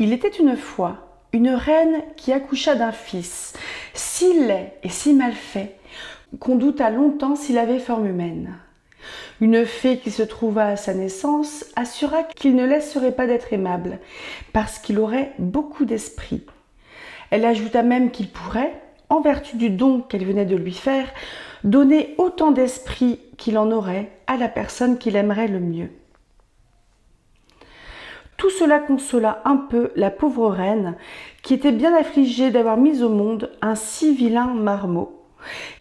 Il était une fois une reine qui accoucha d'un fils, si laid et si mal fait, qu'on douta longtemps s'il avait forme humaine. Une fée qui se trouva à sa naissance assura qu'il ne laisserait pas d'être aimable, parce qu'il aurait beaucoup d'esprit. Elle ajouta même qu'il pourrait, en vertu du don qu'elle venait de lui faire, donner autant d'esprit qu'il en aurait à la personne qu'il aimerait le mieux. Tout cela consola un peu la pauvre reine, qui était bien affligée d'avoir mis au monde un si vilain marmot.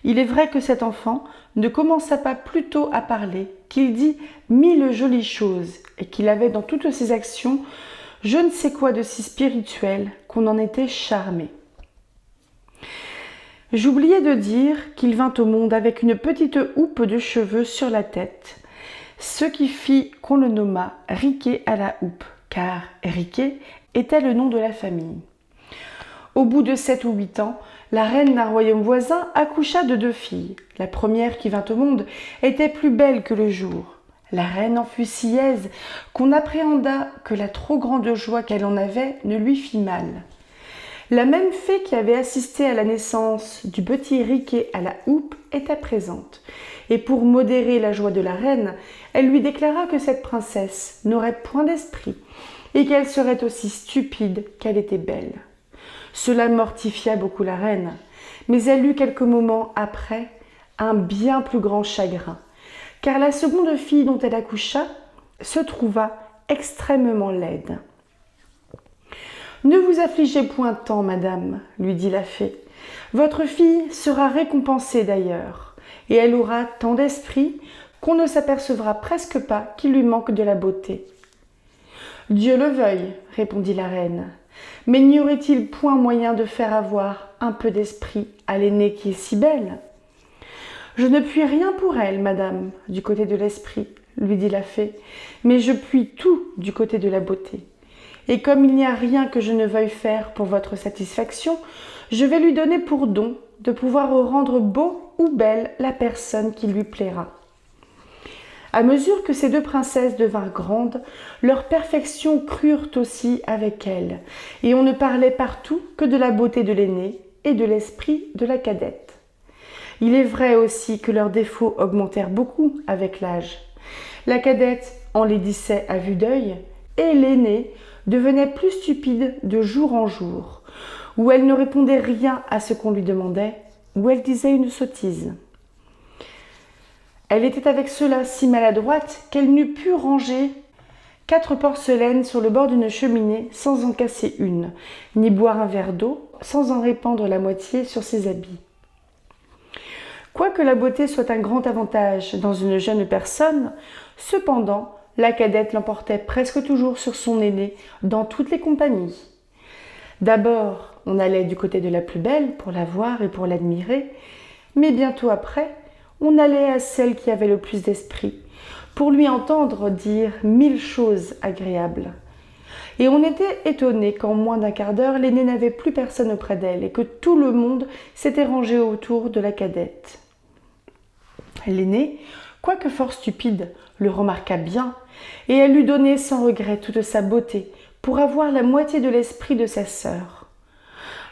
Il est vrai que cet enfant ne commença pas plus tôt à parler, qu'il dit 1000 jolies choses, et qu'il avait dans toutes ses actions je ne sais quoi de si spirituel qu'on en était charmé. J'oubliais de dire qu'il vint au monde avec une petite houppe de cheveux sur la tête, ce qui fit qu'on le nomma Riquet à la houppe, car Riquet était le nom de la famille. Au bout de 7 ou 8 ans, la reine d'un royaume voisin accoucha de 2 filles. La première qui vint au monde était plus belle que le jour. La reine en fut si aise qu'on appréhenda que la trop grande joie qu'elle en avait ne lui fit mal. La même fée qui avait assisté à la naissance du petit Riquet à la houppe était présente, et pour modérer la joie de la reine, elle lui déclara que cette princesse n'aurait point d'esprit, et qu'elle serait aussi stupide qu'elle était belle. Cela mortifia beaucoup la reine, mais elle eut quelques moments après un bien plus grand chagrin, car la seconde fille dont elle accoucha se trouva extrêmement laide. « Ne vous affligez point tant, madame, lui dit la fée. Votre fille sera récompensée d'ailleurs, et elle aura tant d'esprit qu'on ne s'apercevra presque pas qu'il lui manque de la beauté. » Dieu le veuille, répondit la reine. Mais n'y aurait-il point moyen de faire avoir un peu d'esprit à l'aînée qui est si belle ? Je ne puis rien pour elle, madame, du côté de l'esprit, lui dit la fée, mais je puis tout du côté de la beauté. Et comme il n'y a rien que je ne veuille faire pour votre satisfaction, je vais lui donner pour don de pouvoir rendre beau ou belle la personne qui lui plaira. À mesure que ces 2 princesses devinrent grandes, leurs perfections crurent aussi avec elles, et on ne parlait partout que de la beauté de l'aînée et de l'esprit de la cadette. Il est vrai aussi que leurs défauts augmentèrent beaucoup avec l'âge. La cadette enlaidissait à vue d'œil, et l'aînée devenait plus stupide de jour en jour, où elle ne répondait rien à ce qu'on lui demandait, où elle disait une sottise. Elle était avec cela si maladroite qu'elle n'eût pu ranger 4 porcelaines sur le bord d'une cheminée sans en casser une, ni boire un verre d'eau sans en répandre la moitié sur ses habits. Quoique la beauté soit un grand avantage dans une jeune personne, cependant, la cadette l'emportait presque toujours sur son aînée dans toutes les compagnies. D'abord, on allait du côté de la plus belle pour la voir et pour l'admirer, mais bientôt après, on allait à celle qui avait le plus d'esprit, pour lui entendre dire 1000 choses agréables. Et on était étonné qu'en moins d'un quart d'heure, l'aînée n'avait plus personne auprès d'elle et que tout le monde s'était rangé autour de la cadette. L'aînée, quoique fort stupide, le remarqua bien, et elle lui donnait sans regret toute sa beauté pour avoir la moitié de l'esprit de sa sœur.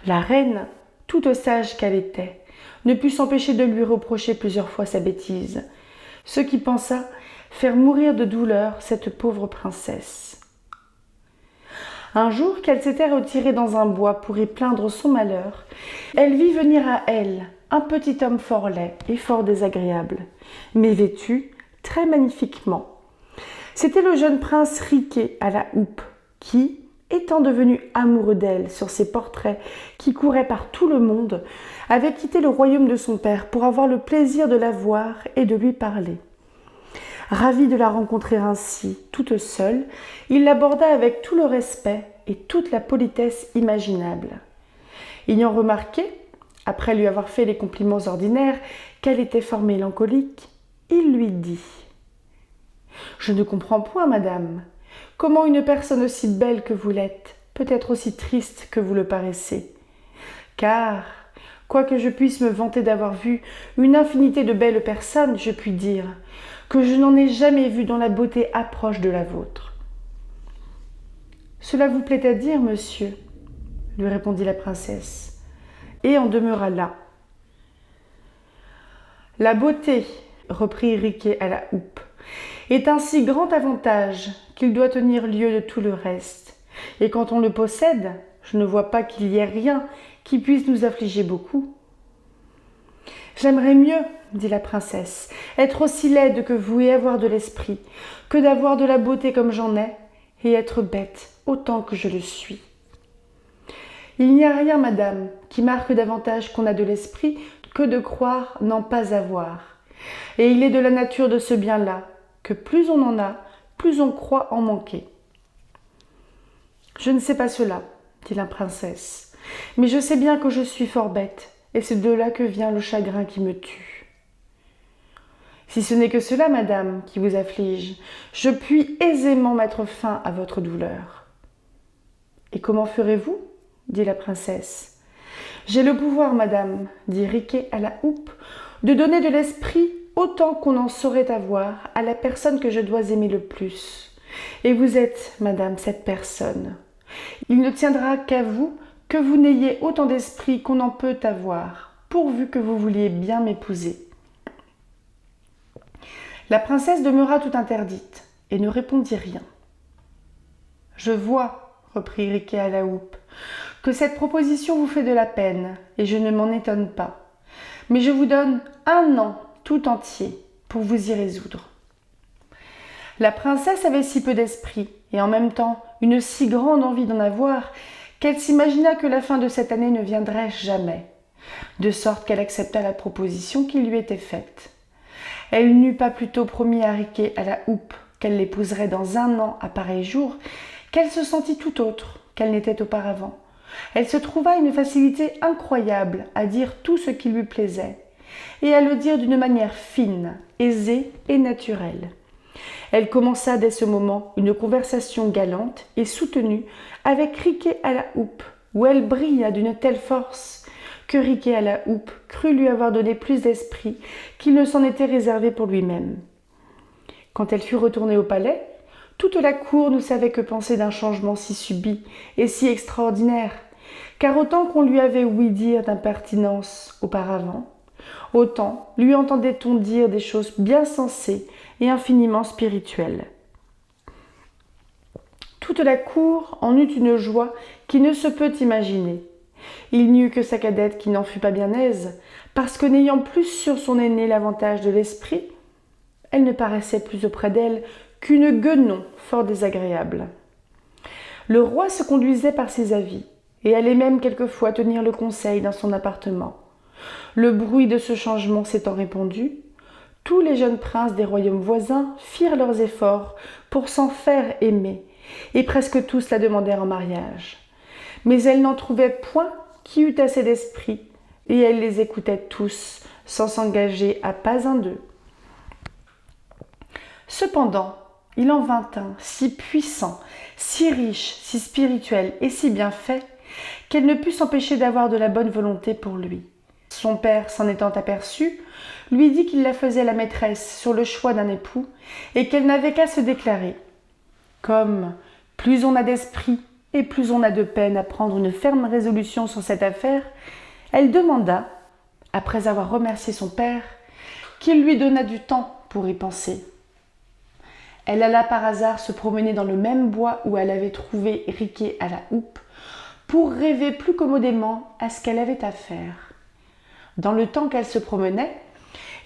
La reine, toute sage qu'elle était, ne put s'empêcher de lui reprocher plusieurs fois sa bêtise, ce qui pensa faire mourir de douleur cette pauvre princesse. Un jour qu'elle s'était retirée dans un bois pour y plaindre son malheur, elle vit venir à elle un petit homme fort laid et fort désagréable, mais vêtu très magnifiquement. C'était le jeune prince Riquet à la houppe, qui, étant devenu amoureux d'elle sur ses portraits qui couraient par tout le monde, avait quitté le royaume de son père pour avoir le plaisir de la voir et de lui parler. Ravi de la rencontrer ainsi, toute seule, il l'aborda avec tout le respect et toute la politesse imaginable. Ayant remarqué, après lui avoir fait les compliments ordinaires, qu'elle était fort mélancolique, il lui dit « Je ne comprends point, madame. Comment une personne aussi belle que vous l'êtes peut être aussi triste que vous le paraissez ? Car, quoique je puisse me vanter d'avoir vu une infinité de belles personnes, je puis dire que je n'en ai jamais vu dont la beauté approche de la vôtre. » Cela vous plaît à dire, monsieur, lui répondit la princesse, et en demeura là. La beauté, reprit Riquet à la houppe, est un si grand avantage qu'il doit tenir lieu de tout le reste. Et quand on le possède, je ne vois pas qu'il y ait rien qui puisse nous affliger beaucoup. J'aimerais mieux, dit la princesse, être aussi laide que vous et avoir de l'esprit, que d'avoir de la beauté comme j'en ai, et être bête autant que je le suis. Il n'y a rien, madame, qui marque davantage qu'on a de l'esprit que de croire n'en pas avoir. Et il est de la nature de ce bien-là, que plus on en a, plus on croit en manquer. Je ne sais pas cela, dit la princesse, mais je sais bien que je suis fort bête, et c'est de là que vient le chagrin qui me tue. Si ce n'est que cela, madame, qui vous afflige, je puis aisément mettre fin à votre douleur. Et comment ferez-vous ? Dit la princesse. J'ai le pouvoir, madame, dit Riquet à la houppe, de donner de l'esprit autant qu'on en saurait avoir à la personne que je dois aimer le plus. Et vous êtes, madame, cette personne. Il ne tiendra qu'à vous que vous n'ayez autant d'esprit qu'on en peut avoir, pourvu que vous vouliez bien m'épouser. La princesse demeura tout interdite et ne répondit rien. Je vois, reprit Riquet à la houppe, que cette proposition vous fait de la peine, et je ne m'en étonne pas. Mais je vous donne 1 an tout entier pour vous y résoudre. La princesse avait si peu d'esprit, et en même temps une si grande envie d'en avoir, qu'elle s'imagina que la fin de cette année ne viendrait jamais, de sorte qu'elle accepta la proposition qui lui était faite. Elle n'eut pas plutôt promis à Riquet à la houppe qu'elle l'épouserait dans 1 an à pareil jour, qu'elle se sentit tout autre qu'elle n'était auparavant. Elle se trouva une facilité incroyable à dire tout ce qui lui plaisait, et à le dire d'une manière fine, aisée et naturelle. Elle commença dès ce moment une conversation galante et soutenue avec Riquet à la houppe, où elle brilla d'une telle force que Riquet à la houppe crut lui avoir donné plus d'esprit qu'il ne s'en était réservé pour lui-même. Quand elle fut retournée au palais, toute la cour ne savait que penser d'un changement si subit et si extraordinaire, car autant qu'on lui avait ouï dire d'impertinence auparavant, autant lui entendait-on dire des choses bien sensées et infiniment spirituelles. Toute la cour en eut une joie qui ne se peut imaginer. Il n'y eut que sa cadette qui n'en fut pas bien aise, parce que n'ayant plus sur son aînée l'avantage de l'esprit, elle ne paraissait plus auprès d'elle qu'une guenon fort désagréable. Le roi se conduisait par ses avis, et allait même quelquefois tenir le conseil dans son appartement. Le bruit de ce changement s'étant répandu, tous les jeunes princes des royaumes voisins firent leurs efforts pour s'en faire aimer, et presque tous la demandèrent en mariage. Mais elle n'en trouvait point qui eût assez d'esprit, et elle les écoutait tous, sans s'engager à pas un d'eux. Cependant, il en vint un si puissant, si riche, si spirituel et si bien fait, qu'elle ne put s'empêcher d'avoir de la bonne volonté pour lui. Son père, s'en étant aperçu, lui dit qu'il la faisait la maîtresse sur le choix d'un époux et qu'elle n'avait qu'à se déclarer. Comme plus on a d'esprit et plus on a de peine à prendre une ferme résolution sur cette affaire, elle demanda, après avoir remercié son père, qu'il lui donnât du temps pour y penser. Elle alla par hasard se promener dans le même bois où elle avait trouvé Riquet à la houppe, pour rêver plus commodément à ce qu'elle avait à faire. Dans le temps qu'elle se promenait,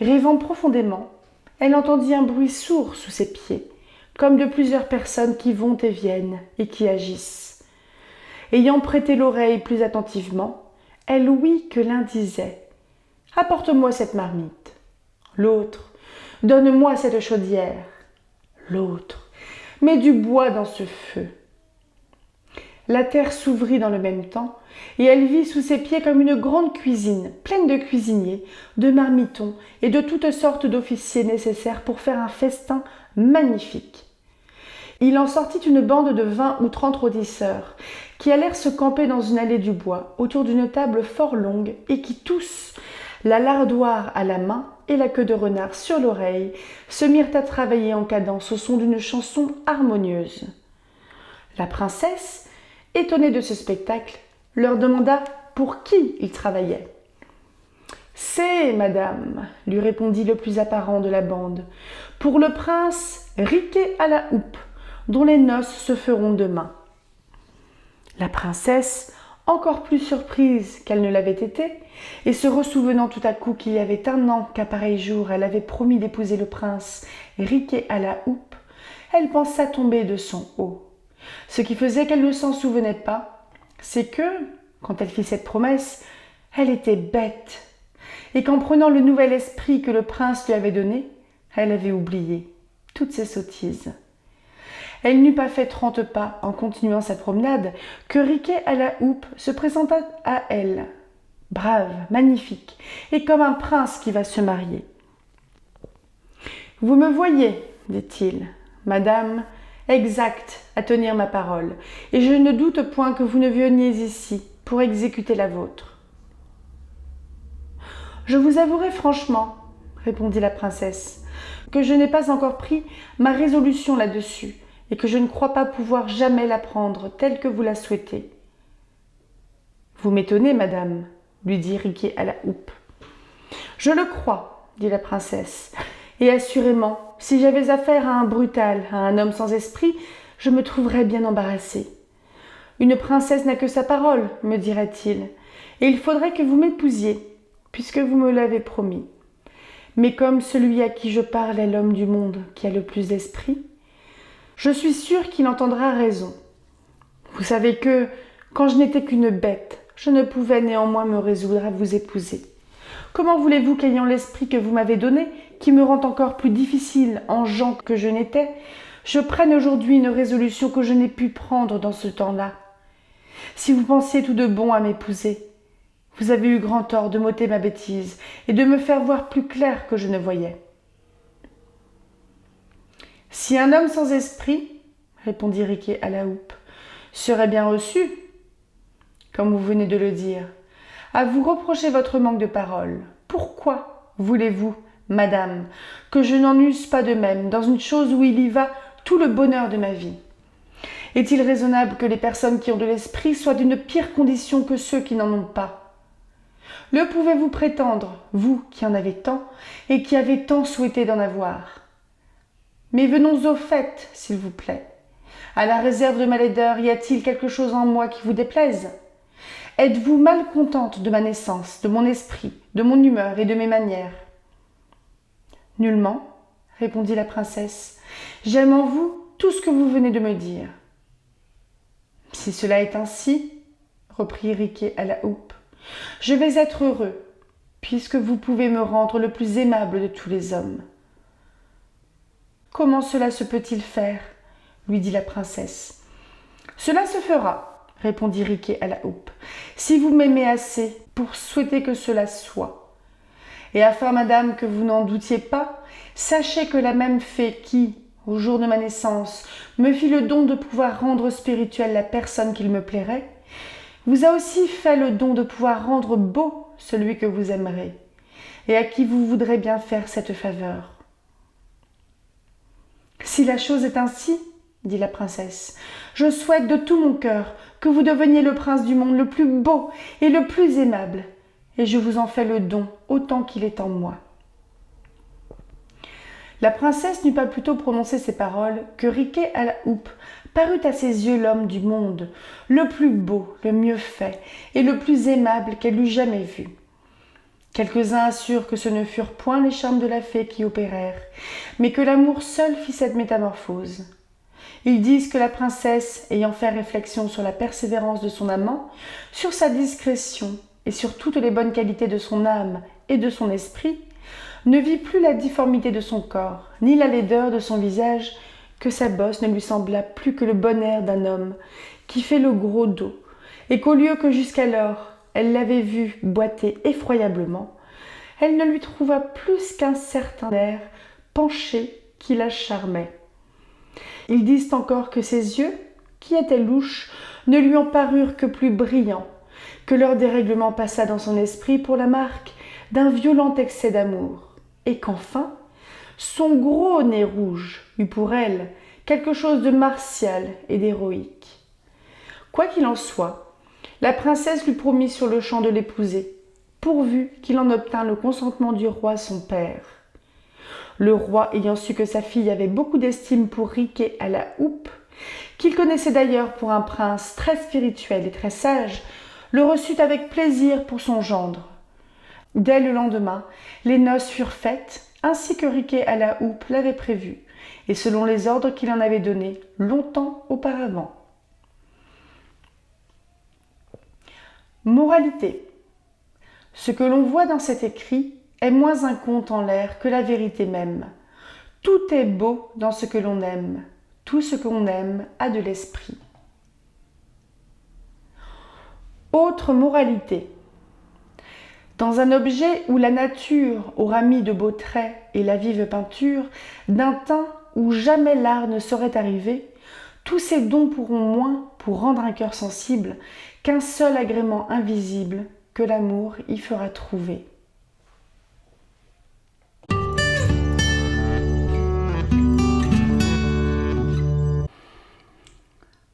rêvant profondément, elle entendit un bruit sourd sous ses pieds, comme de plusieurs personnes qui vont et viennent et qui agissent. Ayant prêté l'oreille plus attentivement, elle ouït que l'un disait « Apporte-moi cette marmite », l'autre « Donne-moi cette chaudière », l'autre « Mets du bois dans ce feu ». La terre s'ouvrit dans le même temps, et elle vit sous ses pieds comme une grande cuisine, pleine de cuisiniers, de marmitons et de toutes sortes d'officiers nécessaires pour faire un festin magnifique. Il en sortit une bande de 20 ou 30 rôtisseurs, qui allèrent se camper dans une allée du bois, autour d'une table fort longue, et qui tous, la lardoire à la main et la queue de renard sur l'oreille, se mirent à travailler en cadence au son d'une chanson harmonieuse. La princesse, étonnée de ce spectacle, leur demanda pour qui ils travaillaient. « C'est, madame, lui répondit le plus apparent de la bande, pour le prince Riquet à la houppe, dont les noces se feront demain. » La princesse, encore plus surprise qu'elle ne l'avait été, et se ressouvenant tout à coup qu'il y avait 1 an qu'à pareil jour elle avait promis d'épouser le prince Riquet à la houppe, elle pensa tomber de son haut. Ce qui faisait qu'elle ne s'en souvenait pas, c'est que, quand elle fit cette promesse, elle était bête, et qu'en prenant le nouvel esprit que le prince lui avait donné, elle avait oublié toutes ses sottises. Elle n'eut pas fait 30 pas en continuant sa promenade que Riquet à la houppe se présenta à elle, brave, magnifique, et comme un prince qui va se marier. « Vous me voyez, dit-il, madame, exacte à tenir ma parole, et je ne doute point que vous ne veniez ici pour exécuter la vôtre. »« Je vous avouerai franchement, répondit la princesse, que je n'ai pas encore pris ma résolution là-dessus, et que je ne crois pas pouvoir jamais la prendre telle que vous la souhaitez. »« Vous m'étonnez, madame, lui dit Riquet à la houppe. »« Je le crois, dit la princesse, et assurément, si j'avais affaire à un brutal, à un homme sans esprit, je me trouverais bien embarrassée. Une princesse n'a que sa parole, me dirait-il, et il faudrait que vous m'épousiez, puisque vous me l'avez promis. Mais comme celui à qui je parle est l'homme du monde qui a le plus d'esprit, je suis sûre qu'il entendra raison. Vous savez que, quand je n'étais qu'une bête, je ne pouvais néanmoins me résoudre à vous épouser. Comment voulez-vous qu'ayant l'esprit que vous m'avez donné, qui me rend encore plus difficile en gens que je n'étais, je prenne aujourd'hui une résolution que je n'ai pu prendre dans ce temps-là? Si vous pensiez tout de bon à m'épouser, vous avez eu grand tort de m'ôter ma bêtise et de me faire voir plus clair que je ne voyais. » « Si un homme sans esprit, répondit Riquet à la houppe, serait bien reçu, comme vous venez de le dire, à vous reprocher votre manque de parole. Pourquoi voulez-vous, madame, que je n'en use pas de même dans une chose où il y va tout le bonheur de ma vie? Est-il raisonnable que les personnes qui ont de l'esprit soient d'une pire condition que ceux qui n'en ont pas? Le pouvez-vous prétendre, vous qui en avez tant et qui avez tant souhaité d'en avoir? Mais venons au fait, s'il vous plaît. À la réserve de ma laideur, y a-t-il quelque chose en moi qui vous déplaise? Êtes-vous mal contente de ma naissance, de mon esprit, de mon humeur et de mes manières? Nullement, répondit la princesse. J'aime en vous tout ce que vous venez de me dire. Si cela est ainsi, reprit Riquet à la houppe, je vais être heureux, puisque vous pouvez me rendre le plus aimable de tous les hommes. Comment cela se peut-il faire? Lui dit la princesse. Cela se fera, répondit Riquet à la houppe, si vous m'aimez assez pour souhaiter que cela soit. Et afin, madame, que vous n'en doutiez pas, sachez que la même fée qui, au jour de ma naissance, me fit le don de pouvoir rendre spirituelle la personne qu'il me plairait, vous a aussi fait le don de pouvoir rendre beau celui que vous aimerez, et à qui vous voudrez bien faire cette faveur. Si la chose est ainsi, dit la princesse, je souhaite de tout mon cœur que vous deveniez le prince du monde le plus beau et le plus aimable, et je vous en fais le don autant qu'il est en moi. La princesse n'eut pas plutôt prononcé ces paroles que Riquet à la houppe parut à ses yeux l'homme du monde, le plus beau, le mieux fait et le plus aimable qu'elle eût jamais vu. Quelques-uns assurent que ce ne furent point les charmes de la fée qui opérèrent, mais que l'amour seul fit cette métamorphose. Ils disent que la princesse, ayant fait réflexion sur la persévérance de son amant, sur sa discrétion et sur toutes les bonnes qualités de son âme et de son esprit, ne vit plus la difformité de son corps, ni la laideur de son visage, que sa bosse ne lui sembla plus que le bon air d'un homme qui fait le gros dos, et qu'au lieu que jusqu'alors elle l'avait vu boiter effroyablement, elle ne lui trouva plus qu'un certain air penché qui la charmait. Ils disent encore que ses yeux, qui étaient louches, ne lui en parurent que plus brillants, que leur dérèglement passa dans son esprit pour la marque d'un violent excès d'amour, et qu'enfin, son gros nez rouge eut pour elle quelque chose de martial et d'héroïque. Quoi qu'il en soit, la princesse lui promit sur le champ de l'épouser, pourvu qu'il en obtînt le consentement du roi son père. Le roi, ayant su que sa fille avait beaucoup d'estime pour Riquet à la houppe, qu'il connaissait d'ailleurs pour un prince très spirituel et très sage, le reçut avec plaisir pour son gendre. Dès le lendemain, les noces furent faites, ainsi que Riquet à la houppe l'avait prévu, et selon les ordres qu'il en avait donnés longtemps auparavant. Moralité. Ce que l'on voit dans cet écrit est moins un conte en l'air que la vérité même. Tout est beau dans ce que l'on aime. Tout ce qu'on aime a de l'esprit. Autre moralité. Dans un objet où la nature aura mis de beaux traits et la vive peinture, d'un teint où jamais l'art ne saurait arriver, tous ces dons pourront moins pour rendre un cœur sensible qu'un seul agrément invisible que l'amour y fera trouver.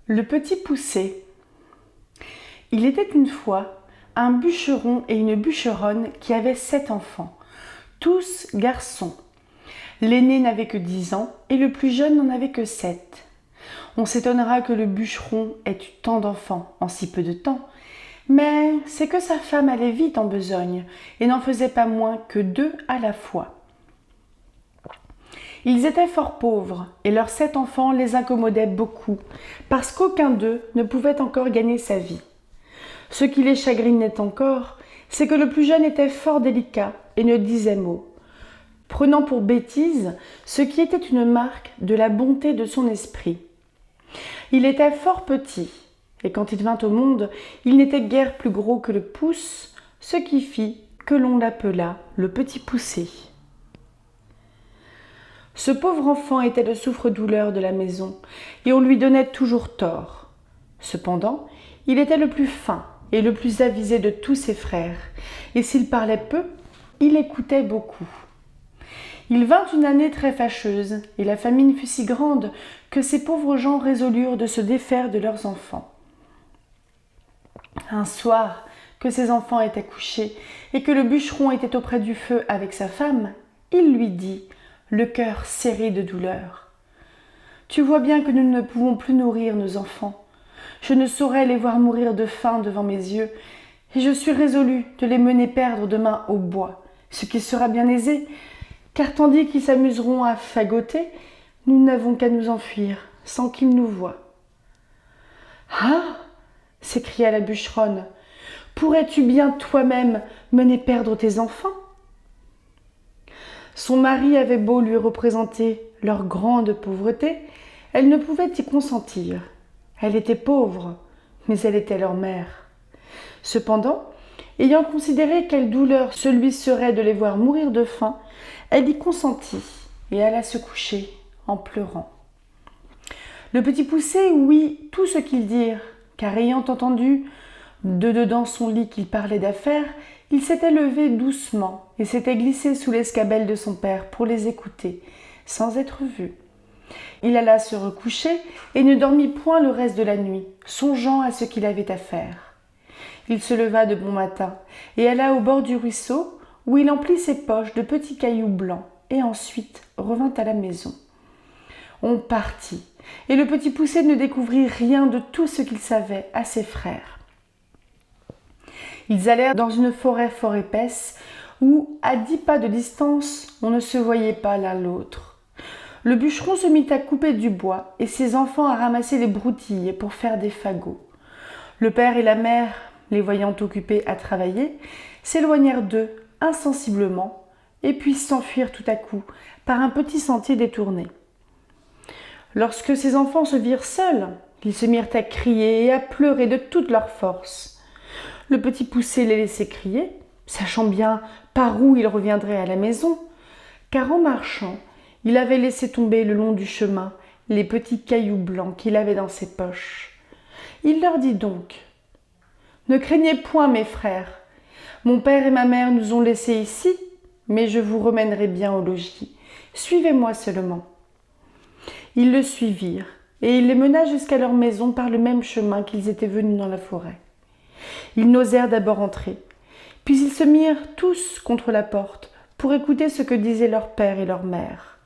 Le petit poucet. Il était une fois un bûcheron et une bûcheronne qui avaient 7 enfants, tous garçons. L'aîné n'avait que 10 ans et le plus jeune n'en avait que 7. On s'étonnera que le bûcheron ait eu tant d'enfants en si peu de temps, mais c'est que sa femme allait vite en besogne et n'en faisait pas moins que 2 à la fois. Ils étaient fort pauvres et leurs 7 enfants les incommodaient beaucoup parce qu'aucun d'eux ne pouvait encore gagner sa vie. Ce qui les chagrinait encore, c'est que le plus jeune était fort délicat et ne disait mot, prenant pour bêtise ce qui était une marque de la bonté de son esprit. Il était fort petit, et quand il vint au monde, il n'était guère plus gros que le pouce, ce qui fit que l'on l'appela le petit poucet. Ce pauvre enfant était le souffre-douleur de la maison, et on lui donnait toujours tort. Cependant, il était le plus fin et le plus avisé de tous ses frères, et s'il parlait peu, il écoutait beaucoup. Il vint une année très fâcheuse, et la famine fut si grande que ces pauvres gens résolurent de se défaire de leurs enfants. Un soir, que ses enfants étaient couchés, et que le bûcheron était auprès du feu avec sa femme, il lui dit, le cœur serré de douleur: « Tu vois bien que nous ne pouvons plus nourrir nos enfants. Je ne saurais les voir mourir de faim devant mes yeux, et je suis résolu de les mener perdre demain au bois, ce qui sera bien aisé, car tandis qu'ils s'amuseront à fagoter, nous n'avons qu'à nous enfuir, sans qu'ils nous voient. »« Ah !» s'écria la bûcheronne, « pourrais-tu bien toi-même mener perdre tes enfants ?» Son mari avait beau lui représenter leur grande pauvreté, elle ne pouvait y consentir. Elle était pauvre, mais elle était leur mère. Cependant, ayant considéré quelle douleur ce lui serait de les voir mourir de faim, elle y consentit et alla se coucher en pleurant. Le petit poucet ouït tout ce qu'ils dirent, car ayant entendu de dedans son lit qu'il parlait d'affaires, il s'était levé doucement et s'était glissé sous l'escabelle de son père pour les écouter, sans être vu. Il alla se recoucher et ne dormit point le reste de la nuit, songeant à ce qu'il avait à faire. Il se leva de bon matin et alla au bord du ruisseau, où il emplit ses poches de petits cailloux blancs, et ensuite revint à la maison. On partit, et le petit poucet ne découvrit rien de tout ce qu'il savait à ses frères. Ils allèrent dans une forêt fort épaisse, où, à 10 pas de distance, on ne se voyait pas l'un l'autre. Le bûcheron se mit à couper du bois, et ses enfants à ramasser les broutilles pour faire des fagots. Le père et la mère, les voyant occupés à travailler, s'éloignèrent d'eux insensiblement, et puis s'enfuirent tout à coup par un petit sentier détourné. Lorsque ses enfants se virent seuls, ils se mirent à crier et à pleurer de toute leur force. Le petit poucet les laissait crier, sachant bien par où il reviendrait à la maison, car en marchant, il avait laissé tomber le long du chemin les petits cailloux blancs qu'il avait dans ses poches. Il leur dit donc: « Ne craignez point, mes frères, mon père et ma mère nous ont laissés ici, mais je vous remènerai bien au logis. Suivez-moi seulement. » Ils le suivirent, et il les mena jusqu'à leur maison par le même chemin qu'ils étaient venus dans la forêt. Ils n'osèrent d'abord entrer, puis ils se mirent tous contre la porte pour écouter ce que disaient leur père et leur mère.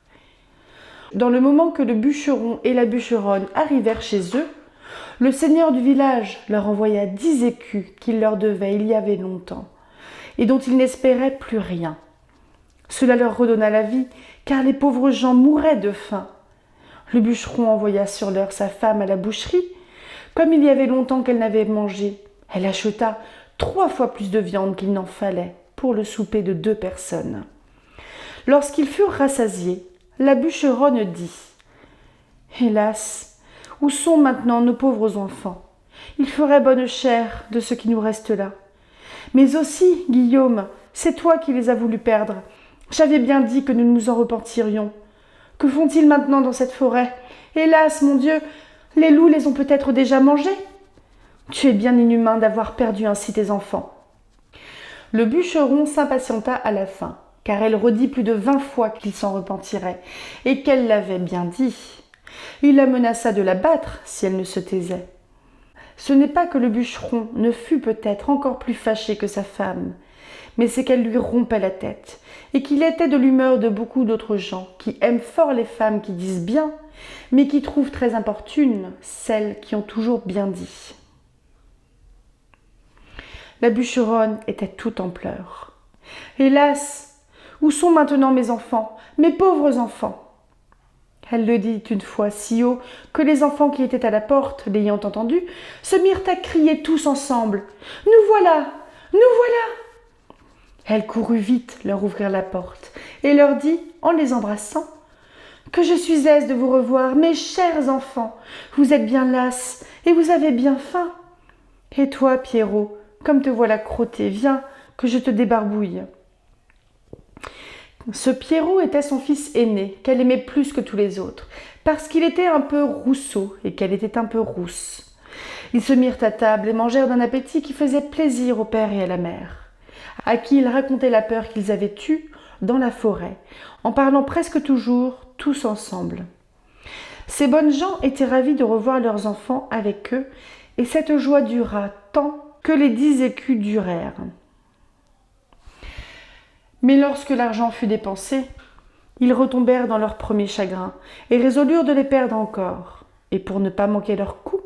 Dans le moment que le bûcheron et la bûcheronne arrivèrent chez eux, le seigneur du village leur envoya 10 écus qu'il leur devait il y avait longtemps, et dont ils n'espéraient plus rien. Cela leur redonna la vie, car les pauvres gens mouraient de faim. Le bûcheron envoya sur l'heure sa femme à la boucherie. Comme il y avait longtemps qu'elle n'avait mangé, elle acheta 3 fois plus de viande qu'il n'en fallait pour le souper de 2 personnes. Lorsqu'ils furent rassasiés, la bûcheronne dit « Hélas, où sont maintenant nos pauvres enfants? Ils feraient bonne chère de ce qui nous reste là. Mais aussi, Guillaume, c'est toi qui les as voulu perdre. J'avais bien dit que nous nous en repentirions. Que font-ils maintenant dans cette forêt? Hélas, mon Dieu, les loups les ont peut-être déjà mangés. Tu es bien inhumain d'avoir perdu ainsi tes enfants. » Le bûcheron s'impatienta à la fin, car elle redit plus de 20 fois qu'il s'en repentirait, et qu'elle l'avait bien dit. Il la menaça de la battre si elle ne se taisait. Ce n'est pas que le bûcheron ne fût peut-être encore plus fâché que sa femme, mais c'est qu'elle lui rompait la tête, et qu'il était de l'humeur de beaucoup d'autres gens qui aiment fort les femmes qui disent bien, mais qui trouvent très importunes celles qui ont toujours bien dit. La bûcheronne était toute en pleurs. « Hélas, où sont maintenant mes enfants, mes pauvres enfants ?» Elle le dit une fois si haut que les enfants qui étaient à la porte, l'ayant entendu, se mirent à crier tous ensemble « Nous voilà! Nous voilà !» Elle courut vite leur ouvrir la porte et leur dit, en les embrassant, « Que je suis aise de vous revoir, mes chers enfants. Vous êtes bien lasses et vous avez bien faim. Et toi, Pierrot, comme te voilà crotté, viens, que je te débarbouille. » Ce Pierrot était son fils aîné, qu'elle aimait plus que tous les autres, parce qu'il était un peu rousseau et qu'elle était un peu rousse. Ils se mirent à table et mangèrent d'un appétit qui faisait plaisir au père et à la mère, à qui ils racontaient la peur qu'ils avaient eue dans la forêt, en parlant presque toujours tous ensemble. Ces bonnes gens étaient ravis de revoir leurs enfants avec eux, et cette joie dura tant que les 10 écus durèrent. Mais lorsque l'argent fut dépensé, ils retombèrent dans leur premier chagrin et résolurent de les perdre encore, et pour ne pas manquer leur coup,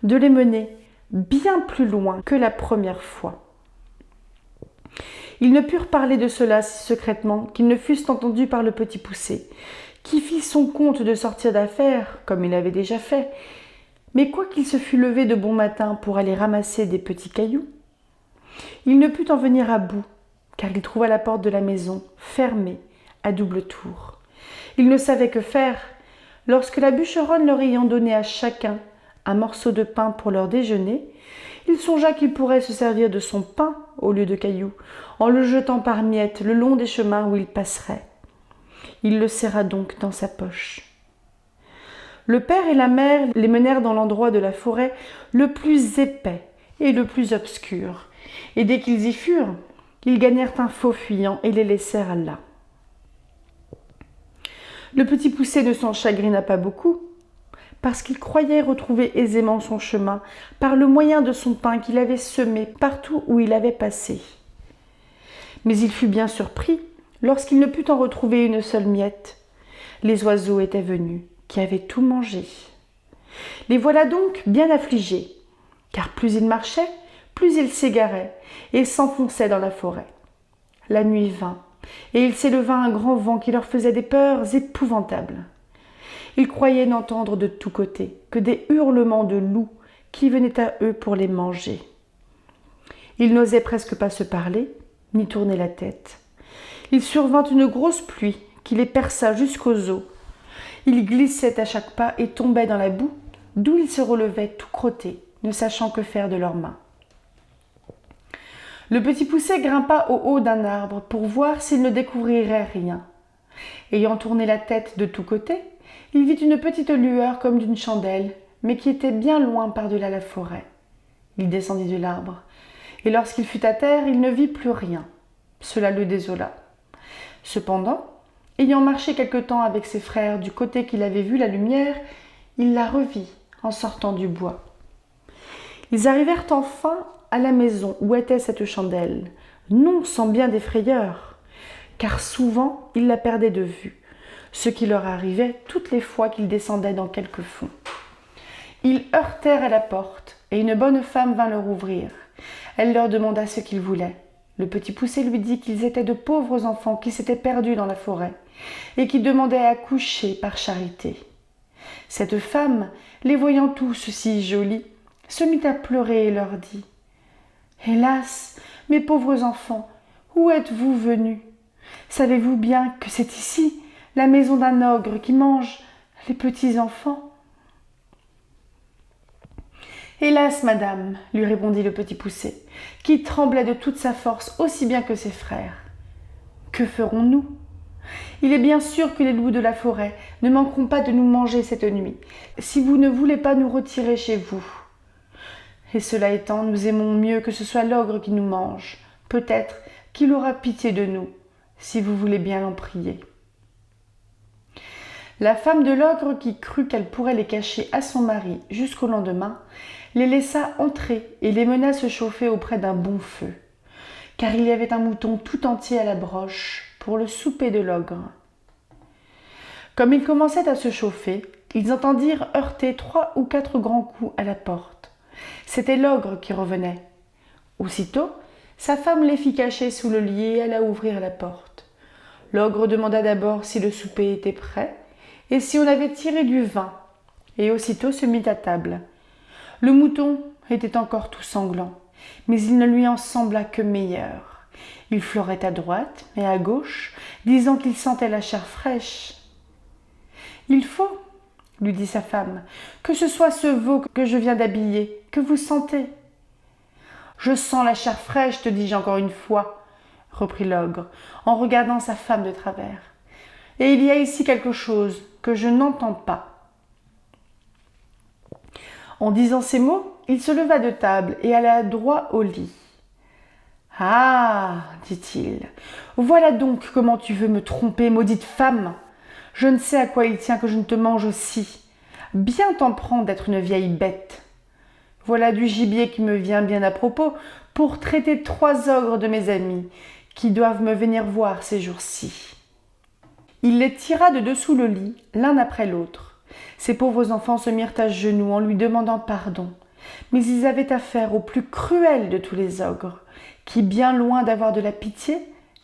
de les mener bien plus loin que la première fois. Ils ne purent parler de cela si secrètement qu'ils ne fussent entendus par le petit Poucet, qui fit son compte de sortir d'affaires, comme il avait déjà fait, mais quoiqu'il se fût levé de bon matin pour aller ramasser des petits cailloux, il ne put en venir à bout, car il trouva la porte de la maison fermée à double tour. Il ne savait que faire, lorsque la bûcheronne leur ayant donné à chacun un morceau de pain pour leur déjeuner, il songea qu'il pourrait se servir de son pain au lieu de cailloux, en le jetant par miettes le long des chemins où il passerait. Il le serra donc dans sa poche. Le père et la mère les menèrent dans l'endroit de la forêt le plus épais et le plus obscur, et dès qu'ils y furent, ils gagnèrent un faux fuyant et les laissèrent là. Le petit Poucet ne s'en chagrina pas beaucoup, parce qu'il croyait retrouver aisément son chemin par le moyen de son pain qu'il avait semé partout où il avait passé. Mais il fut bien surpris lorsqu'il ne put en retrouver une seule miette. Les oiseaux étaient venus, qui avaient tout mangé. Les voilà donc bien affligés, car plus ils marchaient, plus ils s'égaraient et s'enfonçaient dans la forêt. La nuit vint, et il s'éleva un grand vent qui leur faisait des peurs épouvantables. Ils croyaient n'entendre de tous côtés que des hurlements de loups qui venaient à eux pour les manger. Ils n'osaient presque pas se parler, ni tourner la tête. Il survint une grosse pluie qui les perça jusqu'aux os. Ils glissaient à chaque pas et tombaient dans la boue, d'où ils se relevaient tout crottés, ne sachant que faire de leurs mains. Le petit Poucet grimpa au haut d'un arbre pour voir s'il ne découvrirait rien. Ayant tourné la tête de tous côtés, il vit une petite lueur comme d'une chandelle, mais qui était bien loin par-delà la forêt. Il descendit de l'arbre, et lorsqu'il fut à terre, il ne vit plus rien. Cela le désola. Cependant, Ayant marché quelque temps avec ses frères du côté qu'il avait vu la lumière, il la revit en sortant du bois. Ils arrivèrent enfin à la maison où était cette chandelle, non sans bien des frayeurs, car souvent ils la perdaient de vue, ce qui leur arrivait toutes les fois qu'ils descendaient dans quelque fond. Ils heurtèrent à la porte, et une bonne femme vint leur ouvrir. Elle leur demanda ce qu'ils voulaient. Le Petit Poucet lui dit qu'ils étaient de pauvres enfants qui s'étaient perdus dans la forêt, et qui demandaient à coucher par charité. Cette femme, les voyant tous si jolis, se mit à pleurer et leur dit « Hélas, mes pauvres enfants, où êtes-vous venus? Savez-vous bien que c'est ici, la maison d'un ogre qui mange les petits enfants ?» « Hélas, madame, lui répondit le Petit Poucet, qui tremblait de toute sa force aussi bien que ses frères. Que ferons-nous? Il est bien sûr que les loups de la forêt ne manqueront pas de nous manger cette nuit, si vous ne voulez pas nous retirer chez vous. Et cela étant, nous aimons mieux que ce soit l'ogre qui nous mange. Peut-être qu'il aura pitié de nous, si vous voulez bien l'en prier. » La femme de l'ogre, qui crut qu'elle pourrait les cacher à son mari jusqu'au lendemain, les laissa entrer et les mena se chauffer auprès d'un bon feu, car il y avait un mouton tout entier à la broche pour le souper de l'ogre. Comme ils commençaient à se chauffer, ils entendirent heurter 3 ou 4 grands coups à la porte. C'était l'ogre qui revenait. Aussitôt, sa femme les fit cacher sous le lit et alla ouvrir la porte. L'ogre demanda d'abord si le souper était prêt et si on avait tiré du vin, et aussitôt se mit à table. Le mouton était encore tout sanglant, mais il ne lui en sembla que meilleur. Il fleurait à droite et à gauche, disant qu'il sentait la chair fraîche. « Il faut, lui dit sa femme, que ce soit ce veau que je viens d'habiller, que vous sentez. »« Je sens la chair fraîche, te dis-je encore une fois, » reprit l'ogre, en regardant sa femme de travers. « Et il y a ici quelque chose que je n'entends pas. » En disant ces mots, il se leva de table et alla droit au lit. « Ah, dit-il, voilà donc comment tu veux me tromper, maudite femme. Je ne sais à quoi il tient que je ne te mange aussi. Bien t'en prends d'être une vieille bête. Voilà du gibier qui me vient bien à propos pour traiter 3 ogres de mes amis qui doivent me venir voir ces jours-ci. » Il les tira de dessous le lit, l'un après l'autre. Ces pauvres enfants se mirent à genoux en lui demandant pardon. Mais ils avaient affaire au plus cruel de tous les ogres, qui, bien loin d'avoir de la pitié,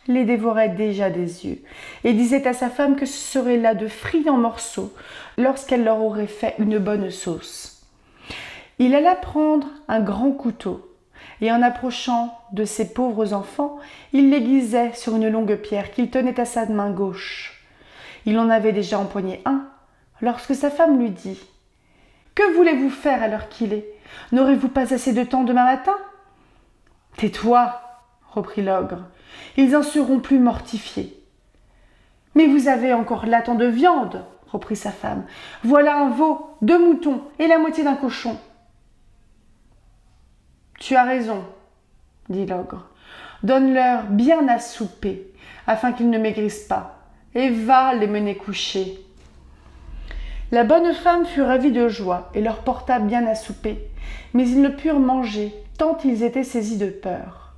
les dévorait déjà des yeux, et disait à sa femme que ce serait là de friands morceaux lorsqu'elle leur aurait fait une bonne sauce. Il alla prendre un grand couteau, et en approchant de ces pauvres enfants, il l'aiguisait sur une longue pierre qu'il tenait à sa main gauche. Il en avait déjà empoigné un, lorsque sa femme lui dit « Que voulez-vous faire à l'heure qu'il est? N'aurez-vous pas assez de temps demain matin ?»« Tais-toi, reprit l'ogre, ils en seront plus mortifiés. »« Mais vous avez encore là tant de viande, reprit sa femme. Voilà un veau, 2 moutons et la moitié d'un cochon. »« Tu as raison, dit l'ogre. Donne-leur bien à souper, afin qu'ils ne maigrissent pas, et va les mener coucher. » La bonne femme fut ravie de joie et leur porta bien à souper, mais ils ne purent manger tant ils étaient saisis de peur.